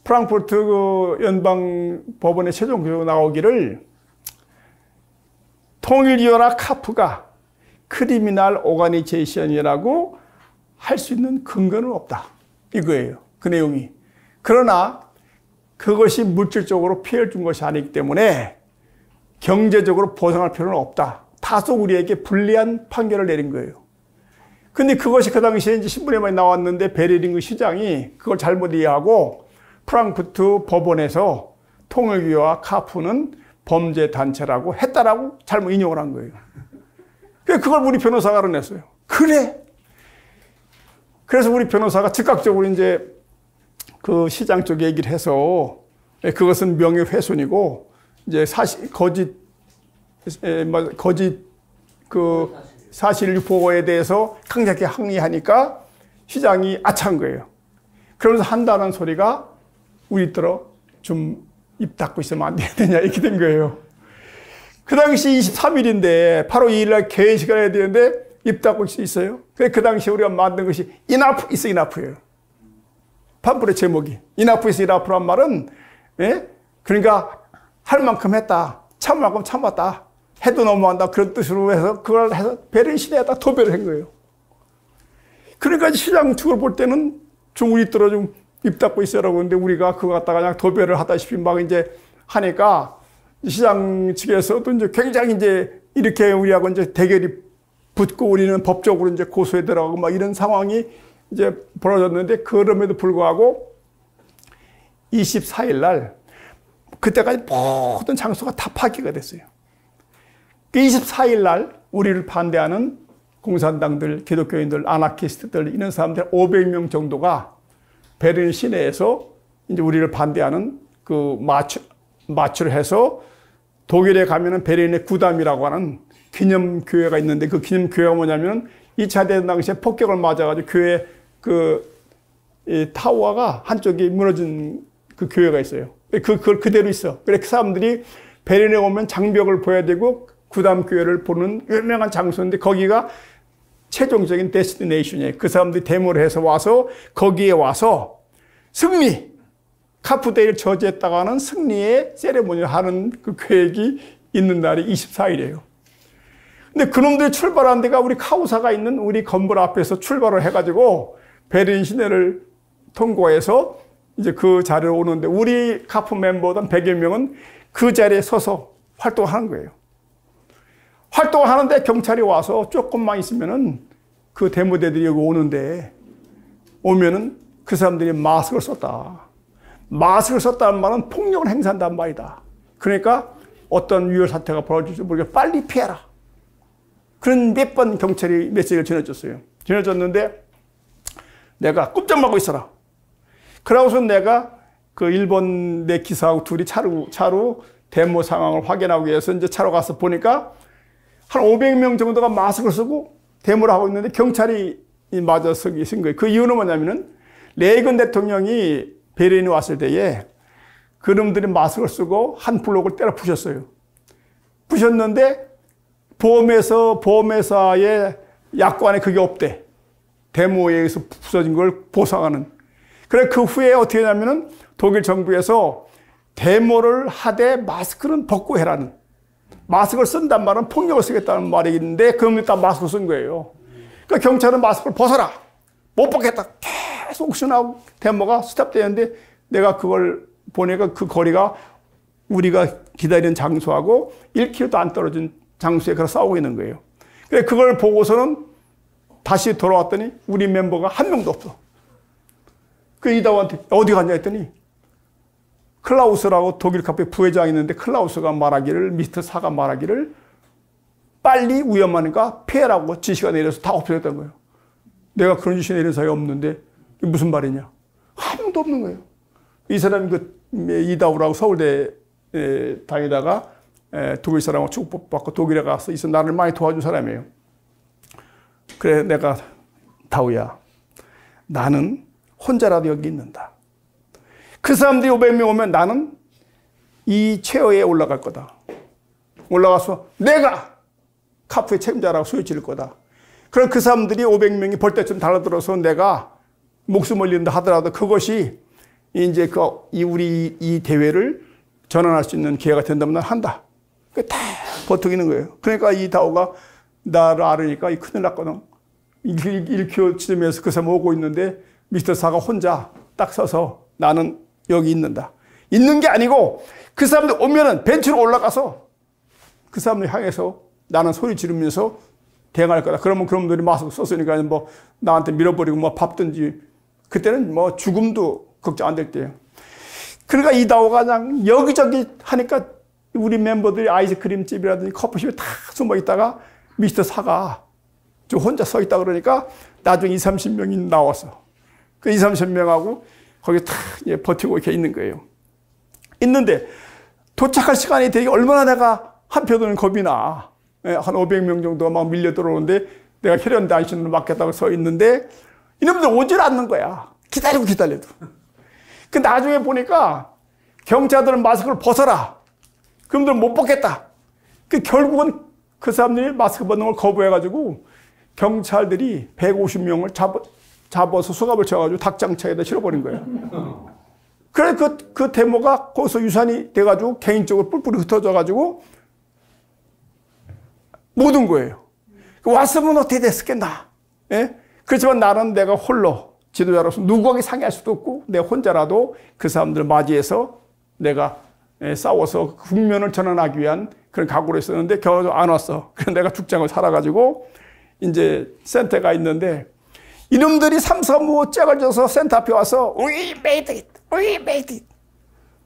프랑크푸르트 그 연방 법원의 최종 결과 나오기를 통일교회나 카프가 크리미널 오가니제이션이라고 할 수 있는 근거는 없다. 이거예요. 그 내용이. 그러나 그것이 물질적으로 피해를 준 것이 아니기 때문에 경제적으로 보상할 필요는 없다. 다소 우리에게 불리한 판결을 내린 거예요. 근데 그것이 그 당시에 이제 신문에 많이 나왔는데 베를린 그 시장이 그걸 잘못 이해하고 프랑크푸르트 법원에서 통일교회와 카프는 범죄 단체라고 했다라고 잘못 인용을 한 거예요. 그걸 우리 변호사가 알아냈어요. 그래. 그래서 우리 변호사가 즉각적으로 이제 그 시장 쪽 얘기를 해서 그것은 명예훼손이고, 이제 거짓 그 사실 유포에 대해서 강력하게 항의하니까 시장이 아차한 거예요. 그러면서 한다는 소리가 우리더러 좀 입 닫고 있으면 안 되느냐 이렇게 된 거예요. 그 당시 23일인데 8월 2일날 개회식을 해야 되는데 입 닫고 있어요. 그 당시 우리가 만든 것이 enough is enough예요. 판플의 제목이 enough is enough란 말은, 예? 그러니까 할 만큼 했다, 참을 만큼 참았다, 해도 너무한다, 그런 뜻으로 해서 그걸 해서 베를린 시내에다 도배를 한 거예요. 그러니까 시장 측을 볼 때는 좀 우리더러 좀 입 닫고 있어라고 하는데 우리가 그거 갖다가 그냥 도배를 하다시피 막 이제 하니까 시장 측에서도 이제 굉장히 이제 이렇게 우리하고 이제 대결이 붙고 우리는 법적으로 이제 고소에 들어가고 막 이런 상황이 이제 벌어졌는데, 그럼에도 불구하고 24일 날 그때까지 모든 장소가 다 파괴가 됐어요. 24일 날 우리를 반대하는 공산당들, 기독교인들, 아나키스트들 이런 사람들 500명 정도가 베를린 시내에서 이제 우리를 반대하는 그 마추를 해서 독일에 가면은 베를린의 구담이라고 하는 기념교회가 있는데, 그 기념교회가 뭐냐면 2차 대전 당시에 폭격을 맞아가지고 교회 이 타워가 한쪽이 무너진 그 교회가 있어요. 그걸 그대로 있어. 그래서 그 사람들이 베를린에 오면 장벽을 보여야 되고 구담교회를 보는 유명한 장소인데 거기가 최종적인 데스티네이션이에요. 그 사람들이 데모를 해서 와서 거기에 와서 승리, 카프데이를 저지했다가는 승리의 세레모니를 하는 그 계획이 있는 날이 24일이에요. 근데 그놈들이 출발한 데가 우리 카우사가 있는 우리 건물 앞에서 출발을 해가지고 베를린 시내를 통과해서 이제 그 자리에 오는데 우리 카프 멤버들 100여 명은 그 자리에 서서 활동하는 거예요. 활동하는데 경찰이 와서 조금만 있으면은 그 데모대들이 여기 오는데 오면은 그 사람들이 마스크를 썼다. 마스크를 썼다는 말은 폭력을 행사한다는 말이다. 그러니까 어떤 위험 사태가 벌어질지 모르게 빨리 피해라. 그런 몇 번 경찰이 메시지를 전해줬어요. 전해줬는데 내가 꼼짝 말고 있어라. 그러고서 내가 그 일본 내 기사하고 둘이 차로 데모 상황을 확인하기 위해서 이제 차로 가서 보니까 한 500명 정도가 마스크를 쓰고 데모를 하고 있는데 경찰이 맞아 서 계신 거예요. 그 이유는 뭐냐면은 레이건 대통령이 베를린에 왔을 때에 그놈들이 마스크를 쓰고 한 블록을 때려 부셨어요. 부셨는데 보험회사의 약관에 그게 없대. 데모에 의해서 부서진 걸 보상하는. 그래 그 후에 어떻게 하냐면은 독일 정부에서 데모를 하되 마스크는 벗고 해라는. 마스크를 쓴단 말은 폭력을 쓰겠다는 말이 있는데 그놈이 다 마스크 쓴 거예요. 그러니까 경찰은 마스크를 벗어라. 못 벗겠다. 계속 옥션하고 데모가 스탑되는데 내가 그걸 보니까 그 거리가 우리가 기다리는 장소하고 1km도 안 떨어진 장소에 그렇게 싸우고 있는 거예요. 그래 그걸 보고서는 다시 돌아왔더니 우리 멤버가 한 명도 없어. 그 이다우한테 어디 갔냐 했더니 클라우스라고 독일 카페 부회장이 있는데 클라우스가 말하기를 미스터 사가 말하기를 빨리 위험하니까 피해라고 지시가 내려서 다 없어졌던 거예요. 내가 그런 지시 내린 사람이 없는데 이게 무슨 말이냐. 한 명도 없는 거예요. 이 사람이 그 이다우라고 서울대 다니다가 독일 사람하고 축복받고 독일에 가서 있어 나를 많이 도와준 사람이에요. 그래 내가 다우야 나는 혼자라도 여기 있는다. 그 사람들이 500명 오면 나는 이 체어에 올라갈 거다. 올라가서 내가 카프의 책임자라고 소리 지를 거다. 그럼 그 사람들이 500명이 벌떼처럼 달라들어서 내가 목숨을 잃는다 하더라도 그것이 이제 우리 이 대회를 전환할 수 있는 기회가 된다면 난 한다. 다 버티는 거예요. 그러니까 이 다오가 나를 알으니까 큰일 났거든. 1km 지점에서 그 사람 오고 있는데 미스터 사가 혼자 딱 서서 나는 여기 있는다. 있는 게 아니고 그 사람들 오면은 벤치로 올라가서 그 사람들 향해서 나는 소리 지르면서 대응할 거다. 그러면 그놈들이 마스크 썼으니까 뭐 나한테 밀어버리고 뭐 밟든지 그때는 뭐 죽음도 걱정 안 될 때예요. 그러니까 이다오가 그냥 여기저기 하니까 우리 멤버들이 아이스크림집이라든지 커피숍에 다 숨어 있다가 미스터 사가 좀 혼자 서 있다 그러니까 나중에 20-30명이 나왔어. 그 20-30명하고 거기 다 버티고 이렇게 있는 거예요. 있는데 도착할 시간이 되게 얼마나 내가 한편으로는 겁이 나. 한 500명 정도가 막 밀려 들어오는데 내가 혈연단신으로 맡겠다고 서 있는데 이놈들 오질 않는 거야. 기다려도. 그 나중에 보니까 경찰들은 마스크를 벗어라. 그놈들 못 벗겠다. 그 결국은 그 사람들이 마스크 벗는 걸 거부해가지고 경찰들이 150명을 잡아서 수갑을 쳐가지고 닭장차에다 실어버린 거예요. 그래 그 데모가 거기서 유산이 돼가지고 개인적으로 뿔뿔이 흩어져가지고 못 온 거예요. 왔으면 어떻게 됐겠나. 예? 그렇지만 나는 내가 홀로 지도자로서 누구에게 상의할 수도 없고 내가 혼자라도 그 사람들을 맞이해서 내가 싸워서 국면을 전환하기 위한 그런 각오를 했었는데 겨우 안 왔어. 그래서 내가 죽장을 살아가지고 이제 센터가 있는데 이놈들이 삼삼오오 짝을 져서 센터 앞에 와서 We made it, we made it.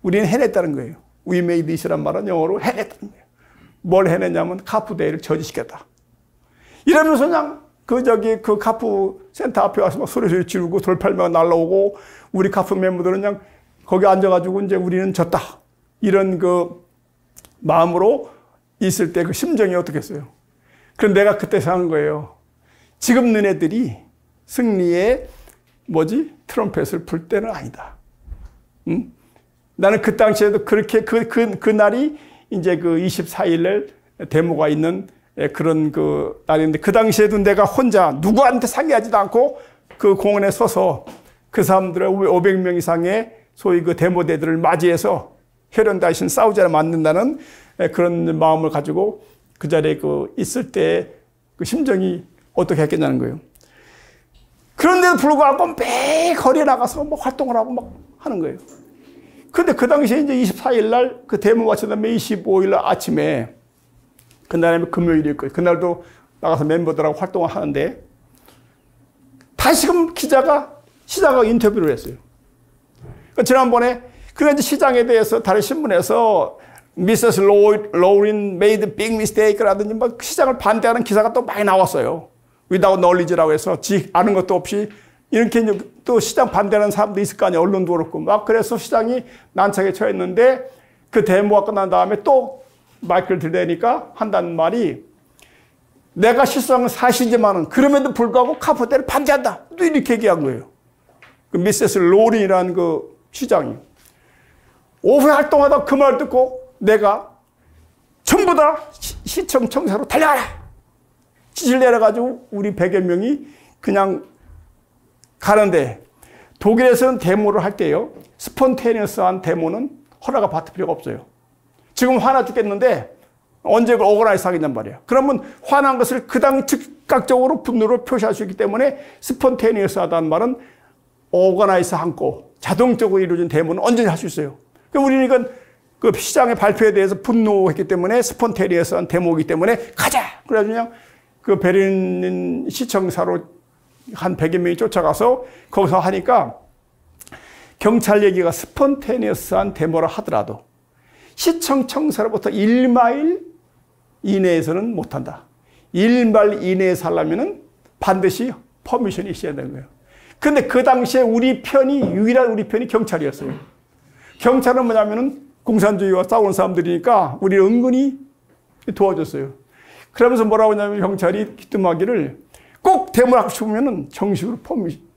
우리는 해냈다는 거예요. We made it이란 말은 영어로 해냈다는 거예요. 뭘 해냈냐면 카푸데이를 저지시켰다. 이러면서 그냥 그 카푸 센터 앞에 와서 막 소리 지르고 돌팔매가 날라오고 우리 카푸 멤버들은 그냥 거기 앉아가지고 이제 우리는 졌다. 이런 그 마음으로 있을 때 그 심정이 어떻겠어요? 그럼 내가 그때 생각한 거예요. 지금 너네들이 승리의 트럼펫을 불 때는 아니다. 응? 나는 그 당시에도 그렇게 그 날이 이제 그 24일날 데모가 있는 그런 그 날인데 그 당시에도 내가 혼자 누구한테 상의하지도 않고 그 공원에 서서 그 사람들의 500명 이상의 소위 그 데모대들을 맞이해서 혈연단신 싸우자를 만든다는 그런 마음을 가지고 그 자리에 있을 때 그 심정이 어떻게 했겠냐는 거예요. 그런데도 불구하고 매일 거리에 나가서 막 활동을 하고 막 하는 거예요. 근데 그 당시에 이제 24일 날 그 데모 마친 다음에 25일 날 아침에 그날이 금요일일 거예요. 그날도 나가서 멤버들하고 활동을 하는데 다시금 시장과 인터뷰를 했어요. 그러니까 지난번에 이제 시장에 대해서 다른 신문에서 Mrs. Lauren made big mistake라든지 막 시장을 반대하는 기사가 또 많이 나왔어요. without knowledge라고 해서 아는 것도 없이 이렇게 또 시장 반대하는 사람도 있을 거 아니에요. 언론도 그렇고 막 그래서 시장이 난처하게 처했는데 그 데모가 끝난 다음에 또 마이크를 들대니까 한다는 말이 내가 실수한 건 사실이지만은 그럼에도 불구하고 카푸데이를 반대한다. 또 이렇게 얘기한 거예요. 그 미세스 로린이라는 그 시장이 오후에 활동하다 그 말 듣고 내가 전부 다 시청 청사로 달려가라. 지시를 내려가지고 우리 100여 명이 그냥 가는데 독일에서는 데모를 할 때요. 스폰테니어스한 데모는 허락을 받을 필요가 없어요. 지금 화나 죽겠는데 언제 그걸 오거나이즈 하겠냔 말이에요. 그러면 화난 것을 그 당 즉각적으로 분노를 표시할 수 있기 때문에 스폰테니어스하다는 말은 오거나이즈 않고 자동적으로 이루어진 데모는 언제든지 할 수 있어요. 우리는 이건 그 시장의 발표에 대해서 분노했기 때문에 스폰테니어스한 데모이기 때문에 가자! 그래서 그냥 그 베를린 시청사로 한 100여 명이 쫓아가서 거기서 하니까 경찰 얘기가 스폰테니어스한 데모를 하더라도 시청 청사로부터 1마일 이내에서는 못한다. 1마일 이내에서 하려면 반드시 퍼미션이 있어야 되는 거예요. 근데 그 당시에 유일한 우리 편이 경찰이었어요. 경찰은 뭐냐면은 공산주의와 싸우는 사람들이니까 우리를 은근히 도와줬어요. 그러면서 뭐라고 하냐면 경찰이 귀뜸하기를 꼭 데모를 하고 싶으면은 정식으로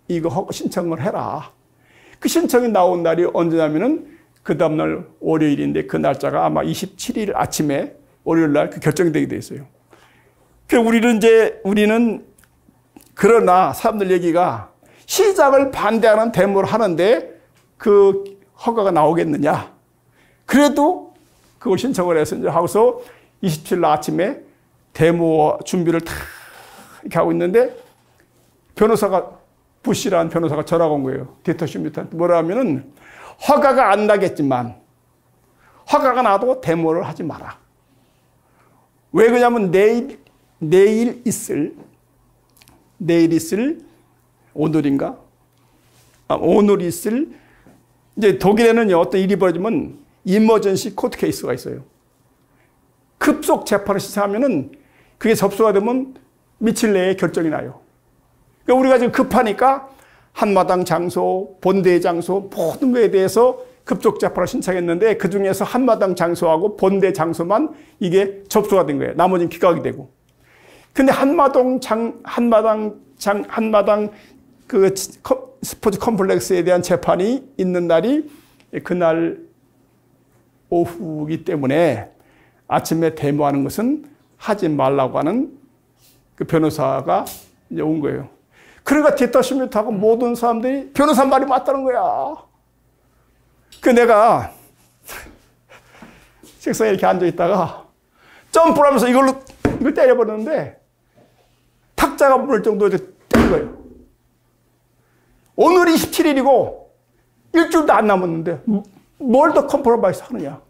이거 신청을 해라. 그 신청이 나온 날이 언제냐면은 그 다음날 월요일인데 그 날짜가 아마 27일 아침에 월요일 날 그 결정이 되게 돼 있어요. 우리는 그러나 사람들 얘기가 시장을 반대하는 데모를 하는데 그 허가가 나오겠느냐. 그래도 그걸 신청을 해서 이제 하고서 27일 아침에 데모 준비를 다 이렇게 하고 있는데 부시라는 변호사가 전화가 온 거예요. 디터 슈미트한테 뭐라 하면은 허가가 안 나겠지만 허가가 나도 데모를 하지 마라. 왜 그러냐면 내일 있을 오늘인가? 오늘 있을 이제 독일에는요 어떤 일이 벌어지면 이머전시 코트 케이스가 있어요. 급속 재판을 시작하면은 그게 접수가 되면 며칠 내에 결정이 나요. 그러니까 우리가 지금 급하니까 한마당 장소, 본대 장소 모든 거에 대해서 급속 재판을 신청했는데 그 중에서 한마당 장소하고 본대 장소만 이게 접수가 된 거예요. 나머지는 기각이 되고. 근데 한마당 그 스포츠 컴플렉스에 대한 재판이 있는 날이 그날 오후이기 때문에 아침에 데모하는 것은 하지 말라고 하는 그 변호사가 이제 온 거예요. 그러니까 디터시뮤트하고 모든 사람들이 변호사 말이 맞다는 거야. 그 내가 책상에 이렇게 앉아 있다가 점프를 하면서 이걸 때려버렸는데 탁자가 무너질 정도로 때린 거예요. 오늘이 27일이고 일주일도 안 남았는데 뭘 더 컴프로마이즈 하느냐.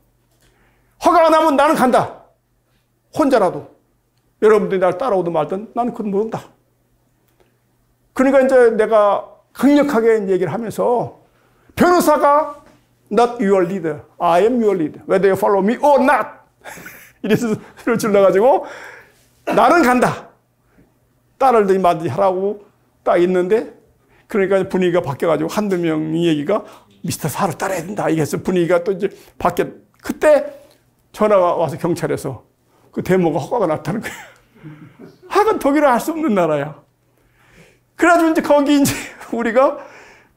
허가가 나면 나는 간다. 혼자라도. 여러분들이 날 따라오든 말든 나는 그건 모른다. 그러니까 이제 내가 강력하게 얘기를 하면서 변호사가 not your leader, I am your leader. Whether you follow me or not. 이래서 소리를 질러가지고 나는 간다. 딸을 마디 하라고 딱 있는데 그러니까 분위기가 바뀌어가지고 한두 명 얘기가 미스터 사를 따라야 된다. 이게 해서 분위기가 또 이제 바뀌어. 그때 전화가 와서 경찰에서 그 데모가 허가가 났다는 거예요. 하여간 독일은 할 수 없는 나라야. 그래가지고 이제 거기 이제 우리가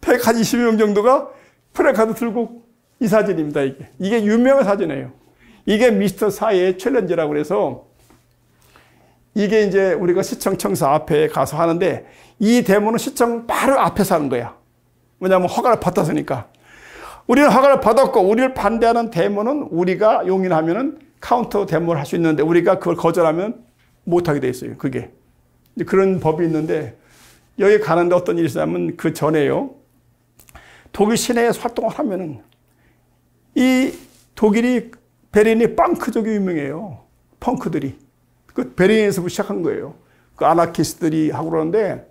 120명 정도가 프레카드 들고 이 사진입니다, 이게. 이게 유명한 사진이에요. 이게 미스터 사의 챌린지라고 그래서 이게 이제 우리가 시청 청사 앞에 가서 하는데 이 데모는 시청 바로 앞에서 하는 거야. 왜냐하면 허가를 받았으니까. 우리는 허가를 받았고 우리를 반대하는 데모는 우리가 용인하면은 카운터 데모를 할 수 있는데 우리가 그걸 거절하면 못하게 돼 있어요. 그게. 그런 법이 있는데 여기 가는데 어떤 일이 있었냐면 그 전에요. 독일 시내에서 활동을 하면은 이 독일이 베른이 펑크족이 유명해요. 펑크들이. 그 베른에서 시작한 거예요. 그 아나키스트들이 하고 그러는데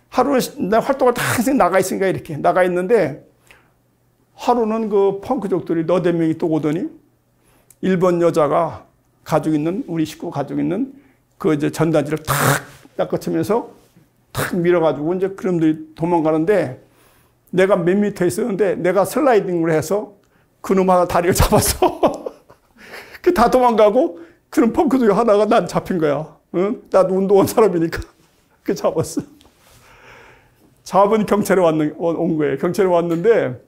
하루는 내 활동을 다 항상 나가 있으니까 이렇게 나가 있는데 하루는 그 펑크족들이 너댓 명이 또 오더니 일본 여자가 가지고 있는 우리 식구 가지고 있는 그 이제 전단지를 탁 낚아치면서 탁 밀어가지고 이제 그놈들이 도망가는데 내가 몇 미터 있었는데 내가 슬라이딩을 해서 그놈 하나 다리를 잡았어. 그 다 도망가고 그놈 펑크족이 하나가 난 잡힌 거야. 응? 나도 운동한 사람이니까 그 잡았어. 잡은 경찰에 온 거예요. 경찰에 왔는데